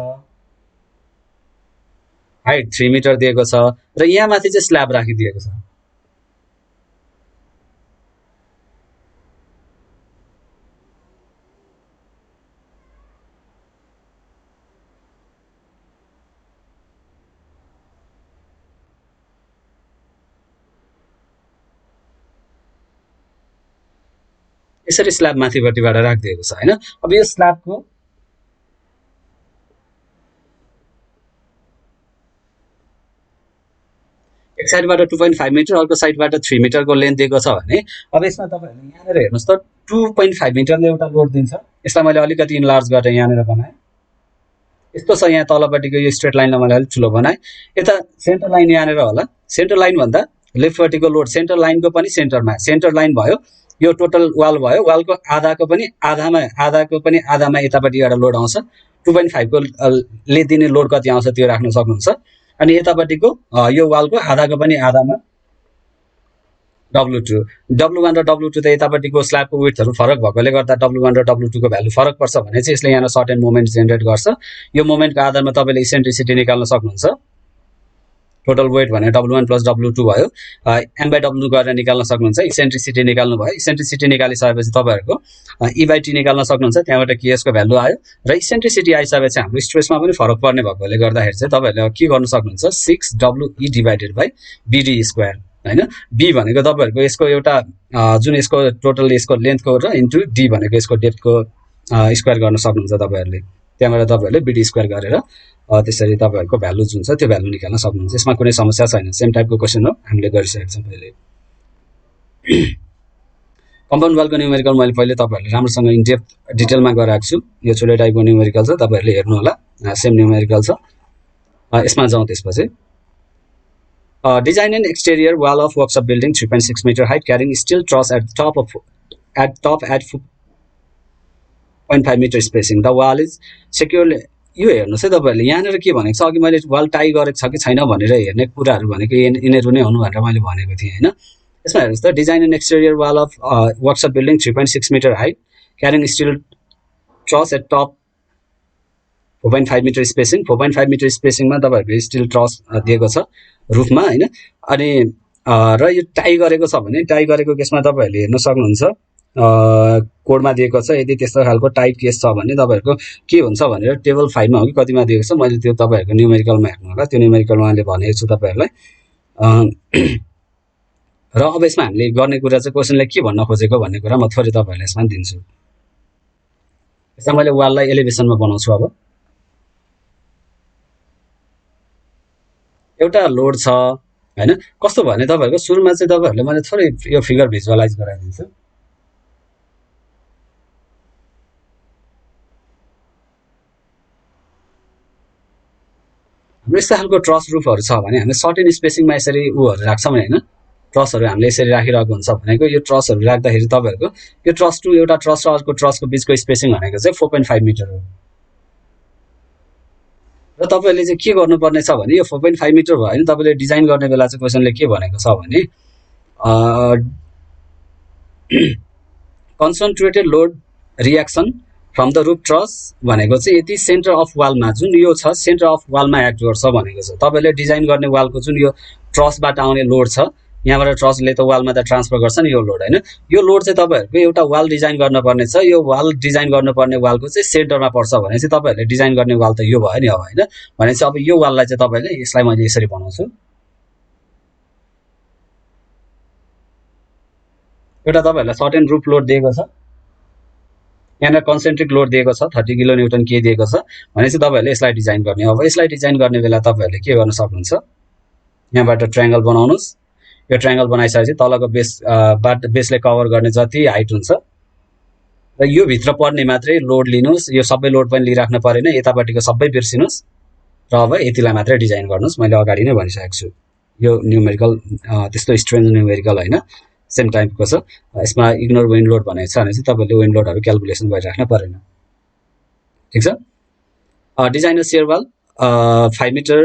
हाइट 3 मिटर दिएको छ र यहाँ माथि चाहिँ स्ल्याब राखिदिएको छ। यसरी स्ल्याब माथिपट्टिबाट राखिदिएको छ हैन। अब यो स्ल्याबको एक साइडबाट 2.5 मिटर अर्को साइडबाट 3 मिटरको लेन्थ दिएको छ भने अब यसमा तपाईहरुले यहाँनेर हेर्नुस् त 2.5 मिटरले एउटा लोड दिन्छ। यसलाई मैले अलिकति इन्लार्ज गरेर यहाँनेर बनाए। यस्तो छ यहाँ तलपट्टिको यो स्ट्रेट लाइनलाई मैले अलिक ठुलो बनाए। यता सेन्टर लाइन यहाँनेर होला। सेन्टर लाइन भन्दा लेफ्टपट्टिको लोड सेन्टर लाइनको पनि सेन्टरमा सेन्टर लाइन भयो। यो टोटल वाल भयो। वालको आधाको पनि आधामा यतापट्टि एउटा लोड आउँछ। 2.5 को ले दिने लोड कति आउँछ त्यो राख्न सक्नुहुन्छ। अनि यतापट्टिको यो वालको आधाको पनि आधामा W2 W1 र W2 त यतापट्टिको स्ल्याबको विड्थहरु फरक भएकोले गर्दा W1 र W2 को भ्यालु फरक पर्छ भने चाहिँ यसले यहाँ सर्टेन मोमेन्ट जेनेरेट गर्छ। यो मोमेन्टको आधारमा तपाईले इसेन्ट्रिसिटी निकाल्न सक्नुहुन्छ। टोटल वेट भने W1 + W2 भयो। m/w गरेर निकाल्न सक्नुहुन्छ। इसेन्ट्रिसिटी निकाल्नु भयो। इसेन्ट्रिसिटी निकालिसकेपछि तपाईहरुको E/T निकाल्न सक्नुहुन्छ। त्यहाँबाट KS को भ्यालु आयो र इसेन्ट्रिसिटी आइसकेपछि हाम्रो स्ट्रेसमा पनि फरक पर्ने भएकोले गर्दाखेरि चाहिँ तपाईहरुले के गर्न सक्नुहुन्छ 6WE/BD² हैन। B भनेको तपाईहरुको यसको एउटा जुन यसको टोटल यसको लेन्थको र इन्टु D भनेको यसको डेप्थको स्क्वायर गर्न सक्नुहुन्छ तपाईहरुले। त्यहाँबाट तपाईहरुले BD² गरेर त्यसरी तपाईहरुको भ्यालु जुन छ त्यो भ्यालु निकाल्न सक्नुहुन्छ। यसमा कुनै समस्या छैन। सेम टाइपको क्वेशन हो हामीले गरिसकेका छौं पहिले। कम्पाउन्ड वालको न्युमेरिकल मैले पहिले तपाईहरुले राम्रोसँग इन डेप्थ डिटेलमा गराएको छु। यो छुटे टाइपको न्युमेरिकल छ तपाईहरुले हेर्नु होला। सेम न्युमेरिकल छ। यसमा जाउँ त्यसपछि design an exterior wall of workshop building 3.6 meter height carrying steel truss at top at 0.5 meter spacing. The wall is securely यो हेर्नुस् है तपाईहरुले यहाँनेर के भनेको छ अघि मैले वाल टाई गरेको छ कि छैन भनेर हेर्ने कुराहरु भनेको यिनीहरु नै हुनु भनेर मैले भनेको थिए हैन। यसमा हेर्नुस् त design an exterior wall of workshop building 3.6 metre height carrying steel truss at top 4.5 metre spacing 4.5 metre स्पेसिङमा तपाईहरुले स्टिल ट्रस दिएको छ रुफमा हैन। अनि र यो टाई गरेको छ भने टाई गरेको केसमा तपाईहरुले हेर्न सक्नुहुन्छ कोडमा दिएको छ। यदि त्यस्तो खालको टाइट केस छ भने तपाईहरुको के हुन्छ भनेर टेबल 5 मा हो कि कतिमा दिएको छ मैले त्यो तपाईहरुको न्युमेरिकलमा हेर्नु होला। त्यो न्युमेरिकलमा मैले भनेको छु तपाईहरुलाई। र अब यसमा हामीले गर्ने कुरा चाहिँ क्वेशनले के भन्न खोजेको भन्ने कुरा म थोरै तपाईहरुलाई यसमा दिन्छु। यसमा मैले वाललाई एलिभेसनमा बनाउँछु। अब एउटा लोड छ हैन। कस्तो भने तपाईहरुको सुरुमा चाहिँ तपाईहरुले मैले थोरै यो फिगर भिजुअलाइज गराइदिन्छु। यस्तो खालको ट्रस रुफहरु छ भने हामीले सर्टेन स्पेसिङमा यसरी उहरु राख्छौं हैन। ट्रसहरु हामीले यसरी राखिरहेको हुन्छ भनेको यो ट्रसहरु राख्दाखेरि तपाईहरुको यो ट्रस टु एउटा ट्रस र अर्को ट्रसको बीचको स्पेसिङ भनेको चाहिँ 4.5 मिटर हो। र तपाईले चाहिँ के गर्नुपर्ने छ भने यो 4.5 मिटर भयो हैन। तपाईले डिजाइन गर्ने बेला चाहिँ क्वेशनले के भनेको छ भने concentrated load reaction from the roof truss भनेको चाहिँ यदि सेन्टर अफ वालमा जुन यो छ सेन्टर अफ वालमा एक्ट गर्छ भनेको छ। तपाईले डिजाइन गर्ने वालको जुन यो ट्रसबाट आउने लोड छ यहाँबाट ट्रसले त वालमा त ट्रान्सफर गर्छ नि यो लोड हैन। यो लोड चाहिँ तपाईहरुको एउटा वाल डिजाइन गर्नुपर्ने छ। यो वाल डिजाइन गर्नुपर्ने वालको चाहिँ सेन्टरमा पर्छ भने चाहिँ तपाईहरुले डिजाइन गर्ने वाल त यो भयो नि अब हैन। भनेपछि अब यो वाललाई चाहिँ तपाईले यसलाई मैले यसरी बनाउँछु। एउटा तपाईहरुलाई सर्टेन रूफ लोड दिएको छ। यहाँ कन्सेन्ट्रिक लोड दिएको छ 30 किलो न्यूटन के दिएको छ भनेपछि तपाईहरुले यसलाई डिजाइन गर्ने। अब यसलाई डिजाइन गर्ने बेला तपाईहरुले के गर्न सक्नुहुन्छ यहाँबाट ट्रायंगल बनाउनुस्। यो ट्रायंगल बनाइसकेपछि तलको बेसले कभर गर्ने जति हाइट हुन्छ र यो भित्र पर्ने मात्रै लोड लिनुस्। यो सबै लोड पनि लिइराख्न परेन। यतापट्टिको सबै बिर्सिनुस् र अब यतिलाई मात्रै डिजाइन गर्नुस्। मैले अगाडि नै भनिसकेको छु। यो न्युमेरिकल त्यस्तो स्ट्रेन्ज न्युमेरिकल हैन। सेम टाइपको छ। यसमा इग्नोर विन्ड लोड भनेको छ भने चाहिँ तपाईले विन्ड लोडहरु क्याल्कुलेसन गरिराख्न परेन। ठीक छ। Design a shear wall 5 metre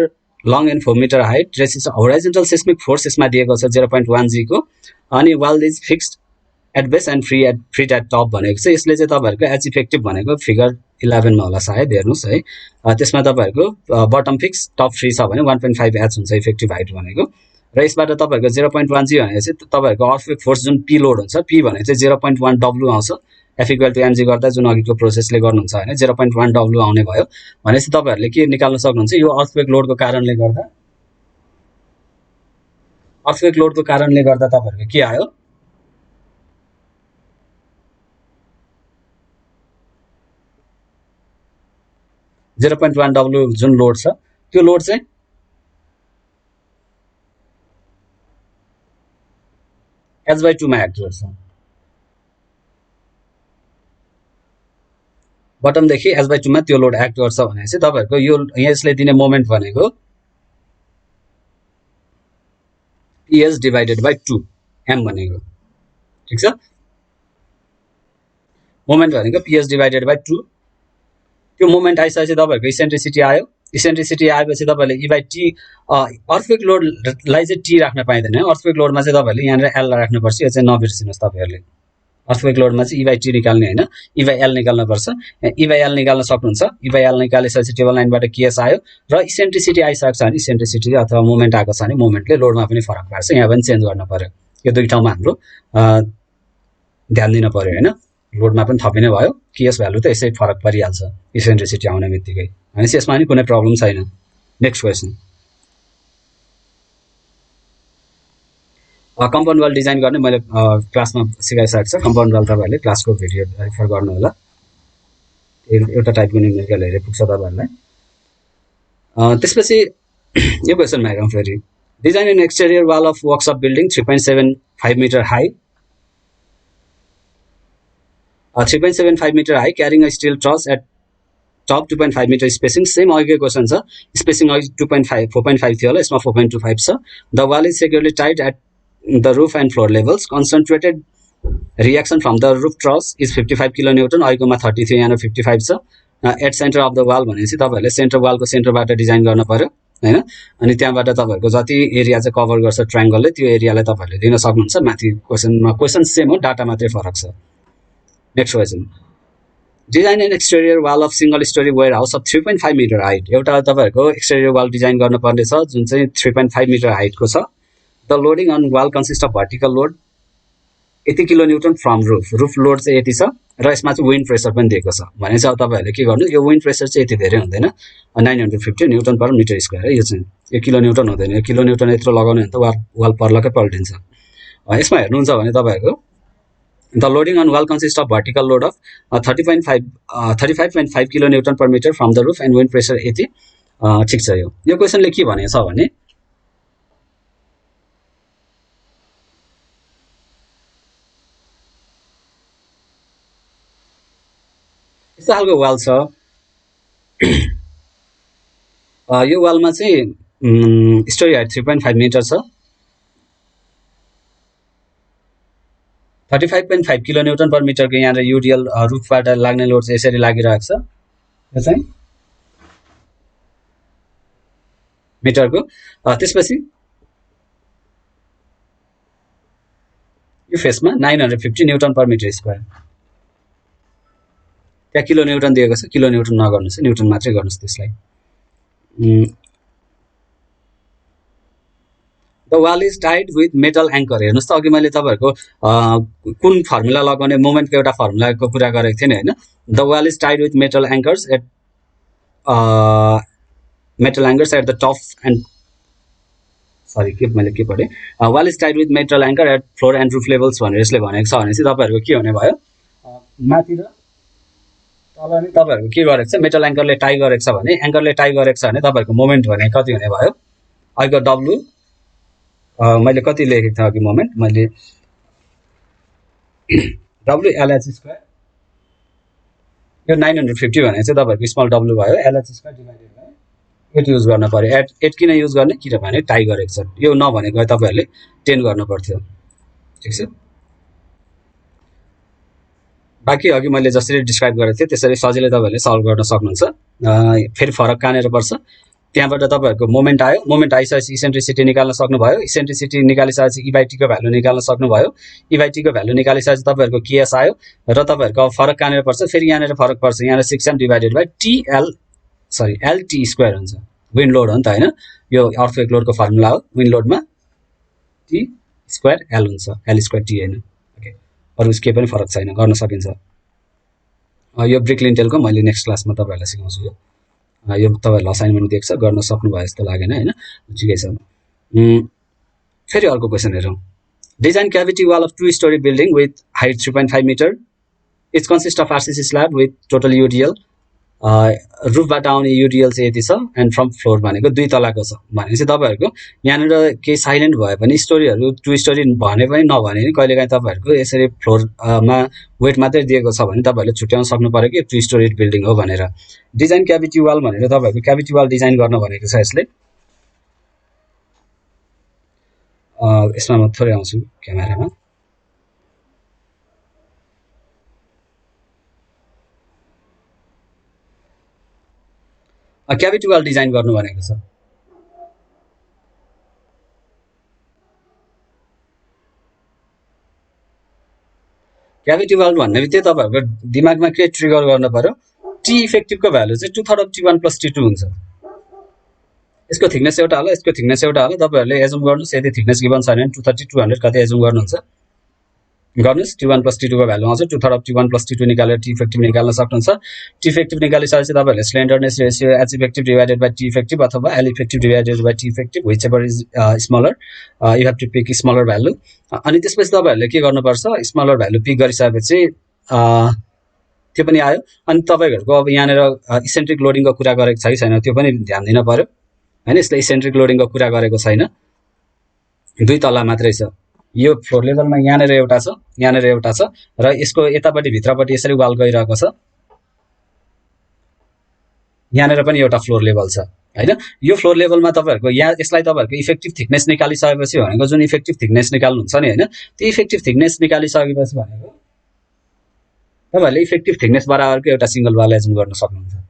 long and 4 meter height resist horizontal seismic force यसमा दिएको छ 0.1 g को। अनि wall is fixed at base and free at top भनेको छ। यसले चाहिँ तपाईहरुको एज इफेक्टिभ भनेको फिगर 11 मा होला सायद, हेर्नुस् है। त्यसमा तपाईहरुको बटम फिक्स टप फ्री छ भने 1.5 एच हुन्छ इफेक्टिभ हाइट भनेको, र यसबाट तपाईहरुको 0.1 जी भनेको चाहिँ तपाईहरुको अर्थक्वेक फोर्स जुन पी लोड हुन्छ, पी भनेको चाहिँ 0.1 डब्ल्यू आउँछ, एफ इक्वल टु एमजी गर्दा जुन अघिको प्रोसेसले गर्नुहुन्छ हैन, 0.1 डब्ल्यू आउने भयो भनेपछि तपाईहरुले के निकाल्न सक्नुहुन्छ, यो अर्थक्वेक लोडको कारणले गर्दा तपाईहरुको के आयो, 0.1 डब्ल्यू जुन लोड छ त्यो लोड चाहिँ h/2 मा एक्ट गर्छ, बटमदेखि h/2 मा त्यो लोड एक्ट गर्छ भनेपछि तपाईहरुको यो यसले दिने मोमेन्ट भनेको PS डिवाइडेड बाइ 2 m भनेको, ठीक छ। मोमेन्ट भनेको PS डिवाइडेड बाइ 2, त्यो मोमेन्ट आइसकेपछि तपाईहरुको इसेन्ट्रिसिटी आयो, इसेन्ट्रिसिटी आएपछि तपाईले E बाइ T अर्थक्वेक लोडलाई चाहिँ T राख्न पाइदैन, अर्थक्वेक लोडमा चाहिँ तपाईले यहाँ L राख्नुपर्छ, यो चाहिँ नबिर्सिनुस् तपाईहरुले, अर्थक्वेक लोडमा चाहिँ E बाइ T निकाल्ने हैन, E बाइ L निकाल्न पर्छ, E बाइ L निकाल्न सक्नुहुन्छ, E बाइ L निकालेपछि टेबल लाइनबाट केएस आयो र इसेन्ट्रिसिटी आइसकेको छ भने इसेन्ट्रिसिटी अथवा मोमेन्ट आएको छ भने मोमेन्टले लोडमा पनि फरक पार्छ, यहाँ पनि चेन्ज गर्न पर्यो, यो दुई ठाउँमा हाम्रो ध्यान दिन पर्यो हैन, लोडमा पनि थपिने भयो, केएस भ्यालु त यसै फरक परिहाल्छ इसेन्ट्रिसिटी आउने बित्तिकै, भनेपछि यसमा पनि कुनै प्रब्लम छैन। Next question, compound wall design गर्ने मैले क्लासमा सिकाइसकेको छ, कम्पाउन्ड वाल तपाईहरुले क्लासको भिडियो रेफर गर्नु होला, एउटा टाइपको न्युमेरिकल हेरे पुग्छ तपाईहरुलाई। त्यसपछि यो क्वेशनमा हेरौँ फेरि, design an exterior wall of workshop building 3.75 metre high, 3.75 meter high carrying a steel truss at top 2.5 meter spacing, same अघिको क्वेशन छ, स्पेसिङ अघि 2.5 4.5 थियो होला, यसमा 4.25 छ। The wall is securely tied at the roof and floor levels, concentrated reaction from the roof truss is 55 kilo newton, अघिकोमा 30 थियो, यहाँ 55 छ। At centre of the wall भनेपछि तपाईहरुले सेन्टर वालको सेन्टरबाट डिजाइन गर्न पर्यो हैन, अनि त्यहाँबाट तपाईहरुको जति एरिया चाहिँ कभर गर्छ ट्रायंगलले त्यो एरियालाई तपाईहरुले दिन सक्नुहुन्छ, माथि क्वेशनमा क्वेशन सेम हो, डाटा मात्रै फरक छ। Next question, design an exterior wall of single storey warehouse of 3.5 metre height, एउटा तपाईहरुको एक्सटेरियर वाल डिजाइन गर्न पर्ने छ जुन चाहिँ 3.5 मिटर हाइटको छ। The loading on wall consist of vertical load 80 kilo newton from roof, roof load चाहिँ यति छ र यसमा चाहिँ विन्ड प्रेसर पनि दिएको छ, भनेपछि अब तपाईहरुले के गर्नु, यो विन्ड प्रेसर चाहिँ यति धेरै हुँदैन, 950 न्युटन पर मिटर स्क्वायर है, यो चाहिँ यो किलो न्युटन हुँदैन, यो किलो न्युटन यत्रो लगाउने भने त वाल पर्लकै पल्टिन्छ। यसमा हेर्नुहुन्छ भने तपाईहरुको the loading on wall consists of vertical load of 35.5 kilo newton per metre from the roof and wind pressure 80, ठीक छ। यो क्वेशनले के भनेको छ भने यस्तो खालको वाल छ, यो वालमा चाहिँ स्टोरी हाइट 3.5 मिटर छ, 35.5 किलो न्युटन पर मिटरको यहाँ युडिएल रूफबाट लाग्ने लोड चाहिँ यसरी लागिरहेको छ, यो चाहिँ मिटरको। त्यसपछि यो फेसमा 950 न्युटन पर मिटर स्क्वायर, त्यहाँ किलो न्युटन दिएको छ, किलो न्युटन नगर्नुस्, न्युटन मात्रै गर्नुस् त्यसलाई। The wall is tied with metal anchor, हेर्नुस् त अघि मैले तपाईहरुको कुन फर्मुला लगाउने मोमेन्टको एउटा फर्मुलाको कुरा गरेको थिएँ नि हैन। The wall is tied with metal anchors at the top and sorry के मैले के पढेँ, wall is tied with metal anchor at floor and roof levels भनेर यसले भनेको छ भनेपछि तपाईहरुको के हुने भयो, माथि र तल नि तपाईहरुको के गरेको छ, मेटल एङ्करले टाई गरेको छ भने, एङ्करले टाई गरेको छ भने तपाईहरुको मोमेन्ट भने कति हुने भयो, अघिको डब्लु मैले कति लेखेको थिएँ अघि मोमेन्ट, मैले डब्लु एलएच स्क्वायर, यो 950 भने चाहिँ तपाईहरुको स्मल डब्लु भयो, LH square divided by 8 use गर्न पर्यो। 8 किन युज गर्ने, किनभने टाई गरेको छ, यो नभनेको तपाईहरुले 10 गर्नु पर्थ्यो, ठीक छ। बाँकी अघि मैले जसरी डिस्क्राइब गरेको थिएँ त्यसरी सजिलै तपाईहरुले सल्भ गर्न सक्नुहुन्छ। फेरि फरक कहाँनेर पर्छ, त्यहाँबाट तपाईहरुको मोमेन्ट आयो, मोमेन्ट आइसकेपछि इसेन्ट्रिसिटी निकाल्न सक्नुभयो, इसेन्ट्रिसिटी निकालिसकेपछि E/T को भ्यालु निकाल्न सक्नुभयो, E/T को भ्यालु निकालिसकेपछि तपाईहरुको KS आयो र तपाईहरुको अब फरक कहाँनिर पर्छ, फेरि यहाँनिर फरक पर्छ, यहाँ 6m divided by LT square हुन्छ, विन्ड लोड हो नि त हैन, यो अर्थक्वेक लोडको फर्मुला हो, विन्ड लोडमा T स्क्वायर L हुन्छ, L स्क्वायर T हैन, ओके अरु के पनि फरक छैन, गर्न सकिन्छ। यो ब्रिक लिन्टेलको मैले नेक्स्ट क्लासमा तपाईहरुलाई सिकाउँछु, यो तपाईहरुले असाइनमेन्ट दिएको छ, गर्न सक्नुभयो जस्तो लागेन हैन, ठिकै छ। फेरि अर्को क्वेशन हेरौँ। Design cavity wall of 2-story building with height 3.5 metre, it's consist of RCC slab with total UDL, रुफबाट आउने UDL चाहिँ यति छ, एन्ड फ्रम फ्लोर भनेको 2 तलाको छ भनेपछि तपाईहरुको यहाँनिर केही साइलेन्ट भयो भने स्टोरीहरु 2 स्टोरी भने पनि नभने नि कहिलेकाहीँ तपाईहरुको यसरी फ्लोरमा वेट मात्रै दिएको छ भने तपाईहरुले छुट्याउन सक्नु पर्यो कि 2 स्टोरी बिल्डिङ हो भनेर। डिजाइन क्याभिटी वाल भनेर तपाईहरुको क्याभिटी वाल डिजाइन गर्न भनेको छ यसले। यसमा म थोरै आउँछु क्यामेरामा। क्याभिटी वाल डिजाइन गर्नु भनेको छ। क्याभिटी वाल भन्ने बित्तिकै तपाईहरुको दिमागमा के ट्रिगर गर्न पर्यो, T इफेक्टिभको भ्यालु चाहिँ 2/3 of T1 + T2 हुन्छ। यसको थिकनेस एउटा होला, यसको थिकनेस एउटा होला, तपाईहरुले एजुम गर्नुस्, यदि थिकनेस गिभन छैन भने 230 200 कतै एजुम गर्नुहुन्छ, गर्नुस्। T1 + T2 को भ्यालु आउँछ, 2/3 of T1 + T2 निकालेर T इफेक्टिभ निकाल्न सक्नुहुन्छ। T इफेक्टिभ निकालिसकेपछि तपाईहरुले slenderness ratio H effective divided by T effective अथवा L effective divided by T effective whichever is smaller, you have to pick smaller value. अनि त्यसपछि तपाईहरुले के गर्नुपर्छ, स्मलर भ्यालु पिक गरिसकेपछि त्यो पनि आयो। अनि तपाईहरुको अब यहाँनिर इसेन्ट्रिक लोडिङको कुरा गरेको छ कि छैन त्यो पनि ध्यान दिन पर्यो हैन। यसले इसेन्ट्रिक लोडिङको कुरा गरेको छैन, 2 तला मात्रै छ। यो फ्लोर लेभलमा यहाँनिर एउटा छ, यहाँनिर एउटा छ र यसको यतापट्टि भित्रपट्टि यसरी वाल गइरहेको छ, यहाँनिर पनि एउटा फ्लोर लेभल छ हैन। यो फ्लोर लेभलमा तपाईहरुको यहाँ यसलाई तपाईहरुको इफेक्टिभ थिकनेस निकालिसकेपछि भनेको जुन इफेक्टिभ थिकनेस निकाल्नुहुन्छ नि हैन, त्यो इफेक्टिभ थिकनेस निकालिसकेपछि भनेको तपाईहरुले इफेक्टिभ थिकनेस बराबरको एउटा सिंगल वाल एजुम गर्न सक्नुहुन्छ।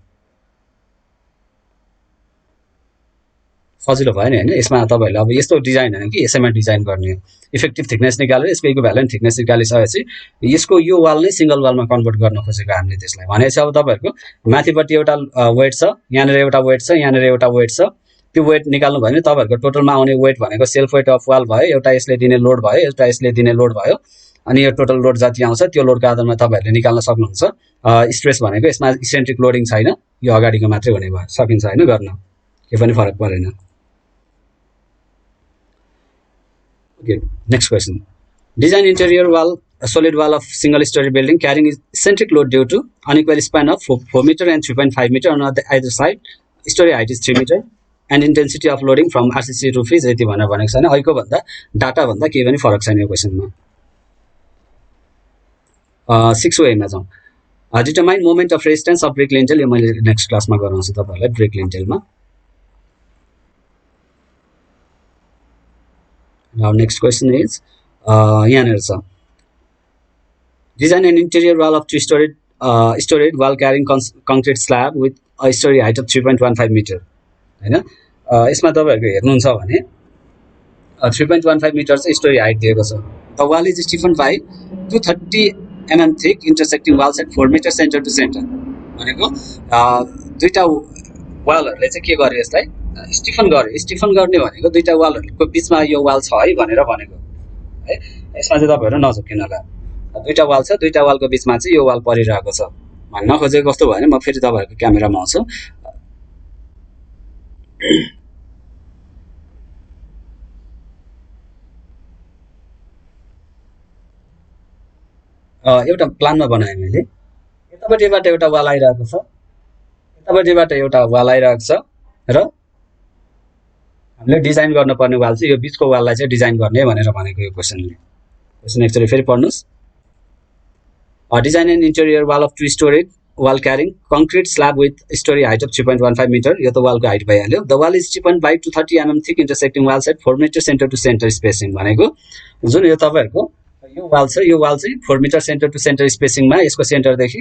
सजिलो भयो नि हैन। यसमा तपाईहरुले अब यस्तो डिजाइन हैन कि यसैमा डिजाइन गर्ने, इफेक्टिभ थिकनेस निकालेर यसको इक्विभ्यालेन्ट थिकनेस निकालिसकेपछि यसको यो वाल नै सिंगल वालमा कन्भर्ट गर्न खोजेको हामीले त्यसलाई भनेपछि अब तपाईहरुको माथिपट्टि एउटा वेट छ, यहाँनिर एउटा वेट छ, यहाँनिर एउटा वेट छ, त्यो वेट निकाल्नु भयो भने तपाईहरुको टोटलमा आउने वेट भनेको सेल्फ वेट अफ वाल भयो, एउटा यसले दिने लोड भयो, एउटा यसले दिने लोड भयो, अनि यो टोटल लोड जति आउँछ त्यो लोडको आधारमा तपाईहरुले निकाल्न सक्नुहुन्छ। स्ट्रेस भनेको यसमा इसेन्ट्रिक लोडिङ छैन, यो अगाडिको मात्रै हुने भयो, सकिन्छ हैन गर्न, के पनि फरक परेन। Okay, next question. Design interior wall, a solid wall of single story building carrying eccentric load due to unequal span of 4 meter and 3.5 meter on either side. Story height is 3 meter and intensity of loading from RCC roof is यति भनेर भनेको छैन। अहिलेको भन्दा data भन्दा केही पनि फरक छैन यो क्वेशनमा। 6 वेमा जाउँ। Determine moment of resistance of brick lintel, यो मैले नेक्स्ट क्लासमा गराउँछु तपाईहरुलाई ब्रिक लिन्टेलमा। Now next question is यहाँनिर छ design an interior wall of 2-story wall carrying concrete slab with a story height of 3.15 meter हैन। यसमा तपाईहरुको हेर्नुहुन्छ भने 3.15 मिटर चाहिँ स्टोरी हाइट दिएको छ। The wall is stiffen by 230 mm thick intersecting walls at 4 meter center to center भनेको दुईटा वालहरुले चाहिँ के गरे यसलाई स्टिफन गरे। स्टिफन गर्ने भनेको दुईटा वालहरुको बीचमा यो वाल छ है भनेर भनेको है। यसमा चाहिँ तपाईहरु नझुक्किनु होला, दुईटा वाल छ, दुईटा वालको बीचमा चाहिँ यो वाल परिरहेको छ भन्न खोजेको कस्तो भयो भने म फेरि तपाईहरुको क्यामेरामा आउँछु। एउटा प्लानमा बनाएँ मैले, यतापट्टिबाट एउटा वाल आइरहेको छ, यतापट्टिबाट एउटा वाल आइरहेको छ र हामीले डिजाइन गर्नुपर्ने वाल चाहिँ यो बीचको वाललाई चाहिँ डिजाइन गर्ने भनेर भनेको यो क्वेशनले। क्वेशन एक्चुअली फेरि पढ्नुस्। Design an interior wall of 2-story wall carrying concrete slab with story height of 3.15 meter, यो त वालको हाइट भइहाल्यो। The wall is stiffen by 230 mm thick intersecting walls at 4 meter center to center spacing भनेको जुन यो तपाईहरुको यो wall छ, यो वाल चाहिँ 4 मिटर सेन्टर टु सेन्टर स्पेसिङमा, यसको सेन्टरदेखि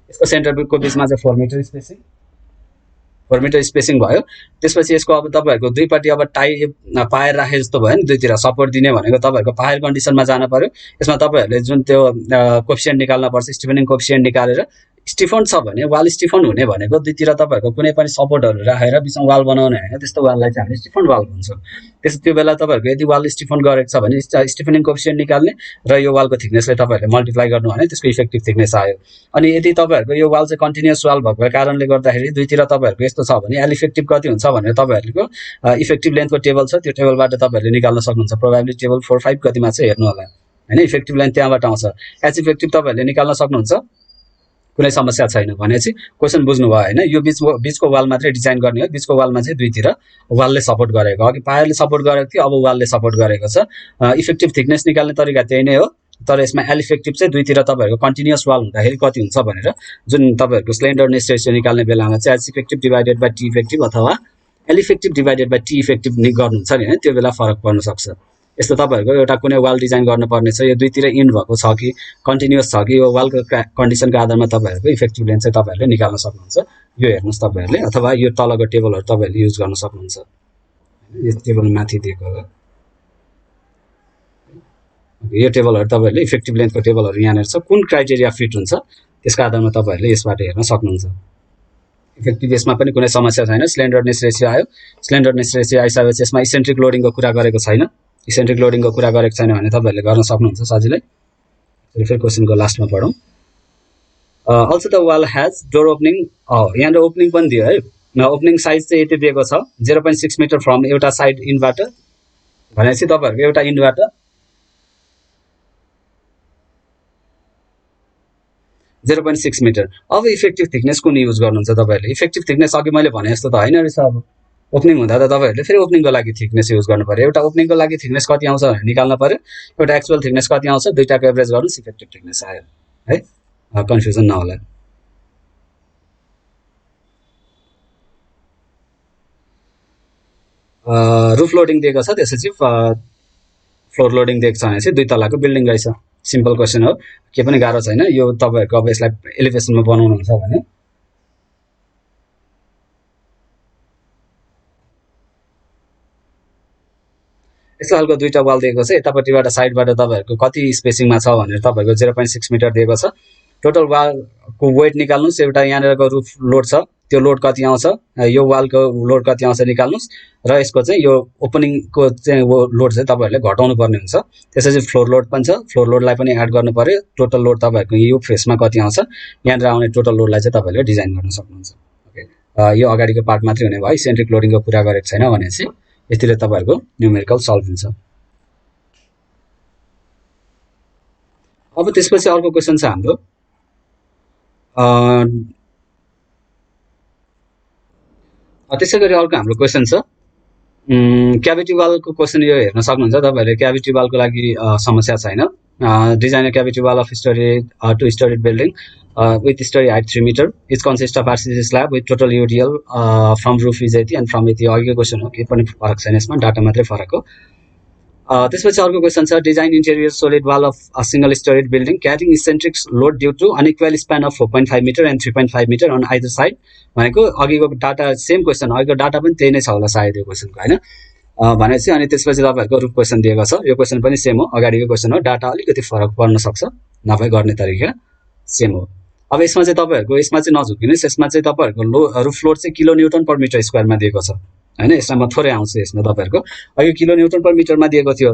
यसको सेन्टरको बीचमा चाहिँ 4 मिटर स्पेसिङ 4 मिटर स्पेसिङ भयो। त्यसपछि यसको अब तपाईँहरूको दुईपट्टि अब टाई पाएर राखे जस्तो भयो नि, दुईतिर सपोर्ट दिने भनेको तपाईँहरूको पायर कन्डिसनमा जान पर्यो। यसमा तपाईँहरूले जुन त्यो कोफिसिएन्ट निकाल्न पर्छ, स्टिफनिङ कोफिसिएन्ट निकालेर स्टिफन छ भने वाल स्टिफन हुने भनेको दुईतिर तपाईँहरूको कुनै पनि सपोर्टहरू राखेर बिचमा वाल बनाउने होइन, त्यस्तो वाललाई चाहिँ हामीले स्टिफन वाल भन्छौँ। त्यो बेला तपाईँहरूको यदि वाल स्टिफन गरेको छ भने स्टिफनिङ कोफिसिएन्ट निकाल्ने र यो वालको थिकनेसले तपाईँहरूले मल्टिप्लाई गर्नु भने त्यसको इफेक्टिभ थिकनेस आयो। अनि यदि तपाईँहरूको यो वाल चाहिँ कन्टिन्युअस वाल भएको कारणले गर्दाखेरि दुईतिर तपाईँहरूको यस्तो छ भने एल इफेक्टिभ कति हुन्छ भनेर तपाईँहरूको इफेक्टिभ लेन्थको टेबल छ, त्यो टेबलबाट तपाईँहरूले निकाल्न सक्नुहुन्छ। प्रोभाब्ली टेबल 4-5 कतिमा चाहिँ हेर्नु होला होइन, इफेक्टिभ लेन्थ त्यहाँबाट आउँछ। एच इफेक्टिभ तपाईँहरूले निकाल्न सक्नुहुन्छ, कुनै समस्या छैन। भनेपछि क्वेसन बुझ्नुभयो होइन। यो बिचको वाल मात्रै डिजाइन गर्ने हो, बिचको वालमा चाहिँ दुईतिर वालले सपोर्ट गरेको, अघि पायरले सपोर्ट गरेको थियो, अब वालले सपोर्ट गरेको छ। इफेक्टिभ थिकनेस निकाल्ने तरिका त्यही नै हो, तर यसमा एल इफेक्टिभ चाहिँ दुईतिर तपाईँहरूको कन्टिन्युअस वाल हुँदाखेरि कति हुन्छ भनेर जुन तपाईँहरूको स्लेन्डरनेस रेसियो निकाल्ने बेलामा चाहिँ H effective divided by T effective अथवा L effective divided by T effective गर्नुहुन्छ नि होइन, त्यो बेला फरक पर्न सक्छ। यस्तो तपाईँहरूको एउटा कुनै वाल डिजाइन गर्नुपर्ने छ, यो दुईतिर इन भएको छ कि कन्टिन्युअस छ कि, यो वालको कन्डिसनको आधारमा तपाईँहरूको इफेक्टिभ लेन्थ चाहिँ तपाईँहरूले निकाल्न सक्नुहुन्छ। यो हेर्नुहोस् तपाईँहरूले, अथवा यो तलको टेबलहरू तपाईँहरूले युज गर्न सक्नुहुन्छ। यो टेबल माथि दिएको होला, यो टेबलहरू तपाईँहरूले इफेक्टिभ लेन्थको टेबलहरू यहाँनिर छ, कुन क्राइटेरिया फिट हुन्छ त्यसको आधारमा तपाईँहरूले यसबाट हेर्न सक्नुहुन्छ। इफेक्टिभ यसमा पनि कुनै समस्या छैन। स्लेन्डरनेस रेसियो आयो, स्लेन्डरनेस रेसियो आइसकेपछि यसमा इसेन्ट्रिक लोडिङको कुरा गरेको छैन, इसेन्ट्रिक लोडिङको कुरा गरेको छैन भने तपाईँहरूले गर्न सक्नुहुन्छ सजिलै। फेरि क्वेसनको लास्टमा पढौँ। Also the wall has door opening, यहाँनिर ओपनिङ पनि दियो है। ओपनिङ साइज चाहिँ यति दिएको छ 0.6 मिटर फ्रम एउटा साइड इनबाट, भनेपछि तपाईँहरूको एउटा इनबाट 0.6 मिटर। अब इफेक्टिभ थिकनेस कुन युज गर्नुहुन्छ तपाईँहरूले? इफेक्टिभ थिकनेस अघि मैले भने जस्तो त होइन रहेछ। अब ओपनिङ हुँदा त तपाईँहरूले फेरि ओपनिङको लागि थिकनेस युज गर्नु पर्यो। एउटा ओपनिङको लागि थिकनेस कति आउँछ भनेर निकाल्नु पर्यो, एउटा एक्चुअल थिकनेस कति आउँछ, दुईटाको एभरेज गर्नुहोस्, इफेक्टिभ थिकनेस आयो है। कन्फ्युजन नहोला। रुफ लोडिङ दिएको छ, त्यसपछि फ्लोर लोडिङ दिएको छ भने चाहिँ 2 तलाको बिल्डिङ रहेछ। सिम्पल क्वेसन हो, के पनि गाह्रो छैन। यो तपाईँहरूको अब यसलाई एलिभेसनमा बनाउनुहुन्छ भने यस्तो खालको दुईटा वाल दिएको छ, यतापट्टिबाट साइडबाट तपाईँहरूको कति स्पेसिङमा छ भनेर तपाईँहरूको 0.6 मिटर दिएको छ। टोटल वालको वेट निकाल्नुहोस्, एउटा यहाँनिरको रुफ लोड छ, त्यो लोड कति आउँछ, यो वालको लोड कति आउँछ निकाल्नुहोस्, र यसको चाहिँ यो ओपनिङको चाहिँ वो लोड चाहिँ तपाईँहरूले घटाउनु पर्ने हुन्छ। त्यसपछि फ्लोर लोड पनि छ, फ्लोर लोडलाई पनि एड गर्नु पर्यो। टोटल लोड तपाईँहरूको यो फेसमा कति आउँछ, यहाँनिर आउने टोटल लोडलाई चाहिँ तपाईँहरूले डिजाइन गर्न सक्नुहुन्छ। ओके, यो अगाडिको पार्ट मात्रै हुने भयो, सेन्ट्रिक लोडिङको कुरा गरेको छैन भनेपछि यतिले तपाईँहरूको न्युमेरिकल सल्भ हुन्छ। अब त्यसपछि अर्को क्वेसन छ हाम्रो, त्यसै गरी अर्को हाम्रो क्वेसन छ क्याभिटी वालको क्वेसन। यो हेर्न सक्नुहुन्छ तपाईँहरूले, क्याभिटी वालको लागि समस्या छैन। Design cavity wall of story 2 story building with story height 3 meter. It consists of RCC slab with total UDL from roof is 80 and from 80 अघिको क्वेसन हो, केही पनि फरक छैन यसमा, डाटा मात्रै फरक हो। त्यसपछि अर्को क्वेसन छ, design interior solid wall of a single storeyed building carrying eccentric load due to unequal span of 4.5 metre and 3.5 metre on either side. भनेको अघिको डाटा सेम क्वेसन, अघिको डाटा पनि त्यही नै छ होला सायद यो क्वेसनको होइन भनेपछि। अनि त्यसपछि तपाईँहरूको रुफ क्वेसन दिएको छ, यो क्वेसन पनि सेम हो, अगाडिको क्वेसन हो, डाटा अलिकति फरक पर्न सक्छ, नभए गर्ने तरिका सेम हो। अब यसमा चाहिँ तपाईँहरूको यसमा चाहिँ नझुकिनुहोस्, यसमा चाहिँ तपाईँहरूको रुफ लोड चाहिँ किलो न्युटन पर मिटर स्क्वायरमा दिएको छ होइन। यसमा म थोरै आउँछु यसमा, तपाईँहरूको अघि किलो न्युटन पर मिटरमा दिएको थियो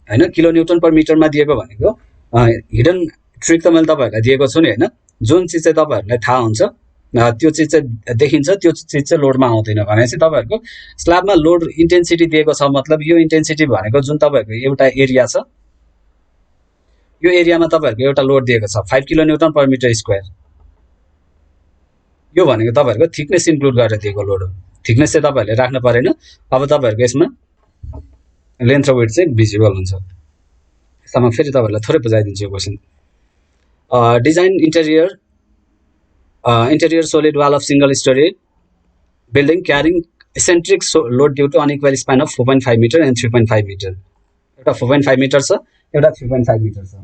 होइन। किलो न्युटन पर मिटरमा दिएको भनेको हिडन ट्रिक त मैले तपाईँहरूलाई दिएको छु नि होइन। जुन चिज चाहिँ तपाईँहरूलाई थाहा हुन्छ त्यो चिज चाहिँ देखिन्छ, त्यो चिज चाहिँ लोडमा आउँदैन। भनेपछि तपाईँहरूको स्ल्याबमा लोड इन्टेन्सिटी दिएको छ, मतलब यो इन्टेन्सिटी भनेको जुन तपाईँहरूको एउटा एरिया छ, यो एरियामा तपाईँहरूको एउटा लोड दिएको छ 5 kilo newton per metre square. यो भनेको तपाईँहरूको थिकनेस इन्क्लुड गरेर दिएको लोड हो, थिकनेस चाहिँ तपाईँहरूले राख्नु परेन। अब तपाईँहरूको यसमा लेन्थ र वेट चाहिँ भिजिबल हुन्छ। यसमा फेरि तपाईँहरूलाई थोरै बुझाइदिन्छु यो question. Design interior solid wall of single storey building carrying eccentric load due to unequal span of 4.5 metre and 3.5 metre. एउटा 4.5 मिटर छ, एउटा 3.5 मिटर छ।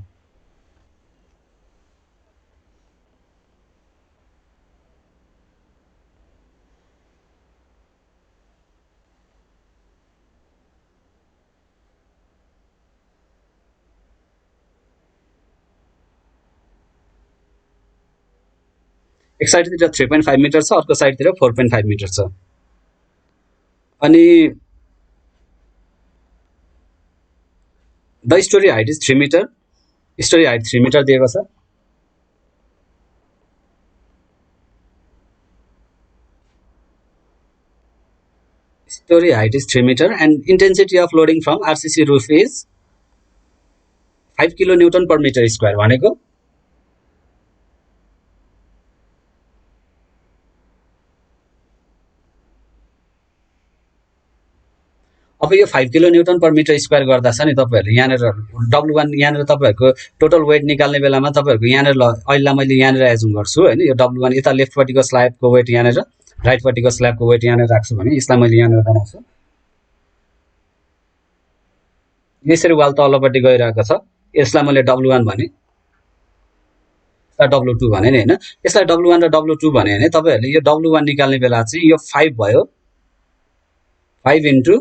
एक साइडतिर 3.5 मिटर छ, अर्को साइडतिर 4.5 मिटर छ। अनि the storey height is 3 metre, storey height 3 metre दिएको छ। Storey height is 3 metre and intensity of loading from RCC roof is 5 kilo newton per metre square भनेको अब यो 5 kilo newton per metre square गर्दा छ नि तपाईहरुले यहाँनेर W1 यहाँनेर तपाईहरुको टोटल वेट निकाल्ने बेलामा तपाईहरुको यहाँनेर अहिले मैले यहाँनेर एजुम गर्छु हैन, यो W1 यता लेफ्टपट्टिको स्ल्याबको वेट यहाँनेर, राइटपट्टिको स्ल्याबको वेट यहाँनेर राख्छु भने यसलाई मैले यहाँनेर बनाउँछु। यसरी वाल तल्लोपट्टि गइरहेको छ, यसलाई मैले W1 भने, यसलाई W2 भने नि हैन। यसलाई W1 र W2 भने हैन, तपाईहरुले यो W1 निकाल्ने बेला चाहिँ यो 5 भयो, 5 इन्टु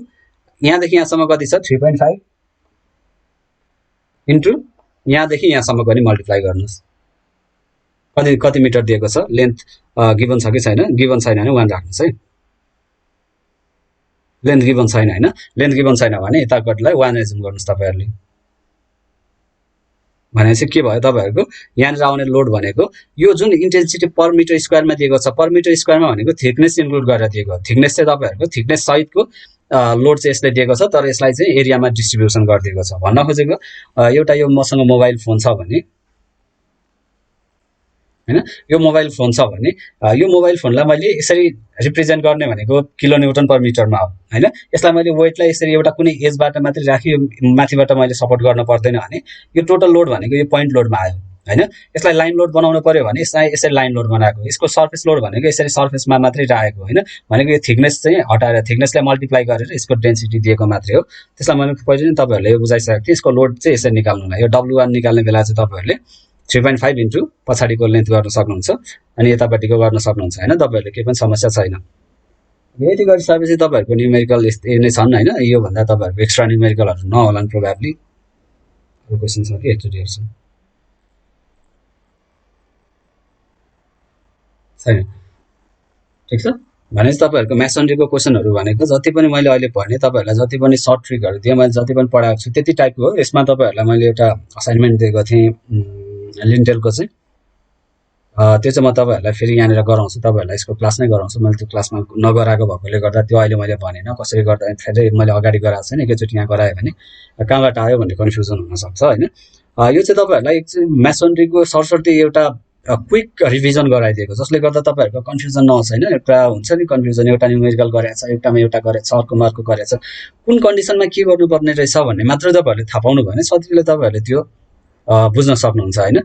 यहाँदेखि यहाँसम्म कति छ 3.5 इन्टु यहाँदेखि यहाँसम्मको नि मल्टिप्लाई गर्नुस्, कति कति मिटर दिएको छ। लेन्थ गिभन छ कि छैन, गिभन छैन भने 1 राख्नुस् है। लेन्थ गिभन छैन हैन, लेन्थ गिभन छैन भने यतापट्टिलाई 1 एजुम गर्नुस् तपाईहरुले। भनेपछि के भयो तपाईहरुको यहाँनिर आउने लोड भनेको यो जुन इन्टेन्सिटी पर मिटर स्क्वायरमा दिएको छ, पर मिटर स्क्वायरमा भनेको थिकनेस इन्क्लुड गरेर दिएको, थिकनेस चाहिँ तपाईहरुको थिकनेस सहितको लोड चाहिँ यसले दिएको छ, तर यसलाई चाहिँ एरियामा डिस्ट्रिब्युसन गरिदिएको छ। भन्न खोजेको एउटा यो मसँग मोबाइल फोन छ भने हैन, यो मोबाइल फोन छ भने यो मोबाइल फोनलाई मैले यसरी रिप्रेजेन्ट गर्ने भनेको किलो न्युटन पर मिटरमा हो हैन। यसलाई मैले वेटलाई यसरी एउटा कुनै एजबाट मात्रै राखी माथिबाट मैले सपोर्ट गर्न पर्दैन भने यो टोटल लोड भनेको यो पोइन्ट लोडमा आयो हैन। यसलाई लाइन लोड बनाउनु पर्यो भने यसरी लाइन लोड बनाएको, यसको सर्फेस लोड भनेको यसरी सर्फेसमा मात्रै राखेको हैन, भनेको यो थिकनेस चाहिँ हटाएर थिकनेसलाई मल्टिप्लाई गरेर यसको डेन्सिटी दिएको मात्रै हो। त्यसलाई मैले पहिले नै तपाईहरुले यो बुझाइसकेको थिएँ। यसको लोड चाहिँ यसरी निकाल्नुलाई यो W1 निकाल्ने बेला चाहिँ तपाईहरुले 3.5 इन्टु पछाडिको लेन्थ गर्न सक्नुहुन्छ अनि यतापट्टिको गर्न सक्नुहुन्छ हैन, तपाईहरुले केही पनि समस्या छैन। यति गरिसकेपछि तपाईहरुको न्युमेरिकल यस्तै नै छन् हैन, यो भन्दा तपाईहरुको एक्स्ट्रा न्युमेरिकलहरु नहोलान् प्रोबेबली। अरु क्वेशन छ कि एकचोटी हेर्छु, छैन, ठिक छ। भनेपछि तपाईहरुको मेसनरीको क्वेशनहरु भनेको जति पनि मैले अहिले भने तपाईहरुलाई जति पनि सर्ट ट्रिकहरु दिए, मैले जति पनि पढाएको छु त्यति टाइपको हो। यसमा तपाईहरुलाई मैले एउटा असाइनमेन्ट दिएको थिएँ लिन्टेलको चाहिँ, त्यो चाहिँ म तपाईहरुलाई फेरि यहाँनिर गराउँछु, तपाईहरुलाई यसको क्लास नै गराउँछु। मैले त्यो क्लासमा नगराएको भएकोले गर्दा त्यो अहिले मैले भनेन कसरी गर्दा फेरि मैले अगाडि गराएको छैन, एकैचोटि यहाँ गराएँ भने कहाँबाट आयो भन्ने कन्फ्युजन हुन सक्छ हैन। यो चाहिँ तपाईहरुलाई मेसनरीको सरसर्ती एउटा क्विक रिभिजन गराइदिएको, जसले गर्दा तपाईहरुको कन्फ्युजन नहोस् हैन। एउटा हुन्छ नि कन्फ्युजन, एउटा न्युमेरिकल गरेको छ, एउटामा एउटा गरेको छ, अर्कोमा अर्को गरेको छ, कुन कन्डिसनमा के गर्नुपर्ने रहेछ भन्ने मात्र तपाईहरुले थाहा पाउनु भयो भने सजिलै तपाईहरुले त्यो बुझ्न सक्नुहुन्छ हैन।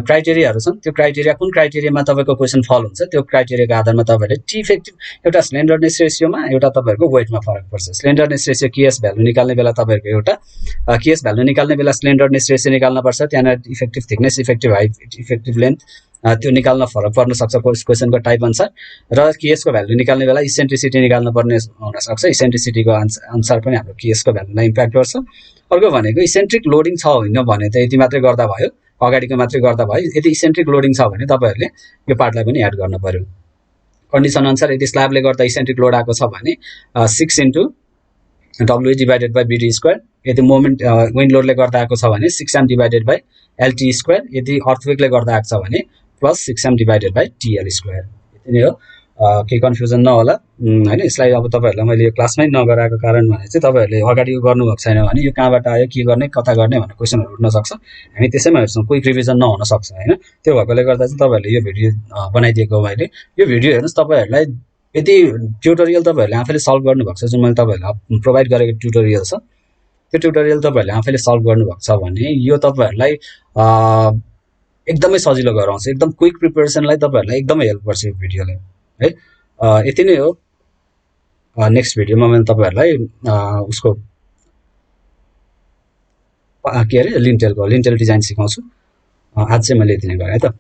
क्राइटेरियाहरु छन्, त्यो क्राइटेरिया कुन क्राइटेरियामा तपाईको क्वेशन फल हुन्छ त्यो क्राइटेरियाको आधारमा तपाईहरुले टी इफेक्टिभ एउटा स्लेन्डरनेस रेशियोमा एउटा तपाईहरुको वेटमा फरक पर्छ। स्लेन्डरनेस रेशियो केएस भ्यालु निकाल्ने बेला तपाईहरुको एउटा केएस भ्यालु निकाल्ने बेला स्लेन्डरनेस रेशियो निकाल्न पर्छ, त्यहाँनेर effective thickness, effective height, effective length त्यो निकाल्न फरक पर्न सक्छ क्वेशनको टाइप अनुसार। र केएसको भ्यालु निकाल्ने बेला इसेन्ट्रिसिटी निकाल्न पर्ने हुन सक्छ, इसेन्ट्रिसिटीको अनुसार पनि हाम्रो केएसको भ्यालुलाई इम्प्याक्ट गर्छ। अर्को भनेको इसेन्ट्रिक लोडिङ छ होइन भने त यति मात्रै गर्दा भयो, अगाडिको मात्रै गर्दा भयो। यदि इसेन्ट्रिक लोडिङ छ भने तपाईहरुले यो पार्टलाई पनि एड गर्न पर्यो। कन्डिसन अनुसार यदि स्ल्याबले गर्दा इसेन्ट्रिक लोड आएको छ भने 6 into W A divided by B D square, यदि मोमेन्ट विन्ड लोडले गर्दा आएको छ भने 6m divided by LT square, यदि अर्थक्वेकले गर्दा आएको छ भने plus 6m divided by TL square. यति नै हो, केही कन्फ्युजन नहोला हैन। यसलाई अब तपाईहरुलाई मैले यो क्लासमै नगराएको कारण भने चाहिँ तपाईहरुले अगाडि यो गर्नु भएको छैन भने यो कहाँबाट आयो, के गर्ने, कता गर्ने भन्ने क्वेशनहरु उठ्न सक्छ। हामी त्यसैमा हेर्छौं, क्विक रिभिजन नहुन सक्छ हैन। त्यो भएकोले गर्दा चाहिँ तपाईहरुले यो भिडियो बनाइदिएको मैले यो भिडियो हेर्नुस्। तपाईहरुलाई यदि ट्युटोरियल तपाईहरुले आफैले सल्भ गर्नु भएको छ, जुन मैले तपाईहरुलाई प्रोभाइड गरेको ट्युटोरियल छ, त्यो ट्युटोरियल तपाईहरुले आफैले सल्भ गर्नु भएको छ भने यो तपाईहरुलाई एकदमै सजिलो गराउँछ। एकदम क्विक प्रिपरेसनलाई तपाईहरुलाई एकदमै हेल्प गर्छ यो भिडियोले है। यति नै हो। नेक्स्ट भिडियोमा मैले तपाईहरुलाई उसको के अरे लिन्टेल डिजाइन सिकाउँछु। आज चाहिँ मैले यति नै गरे है त।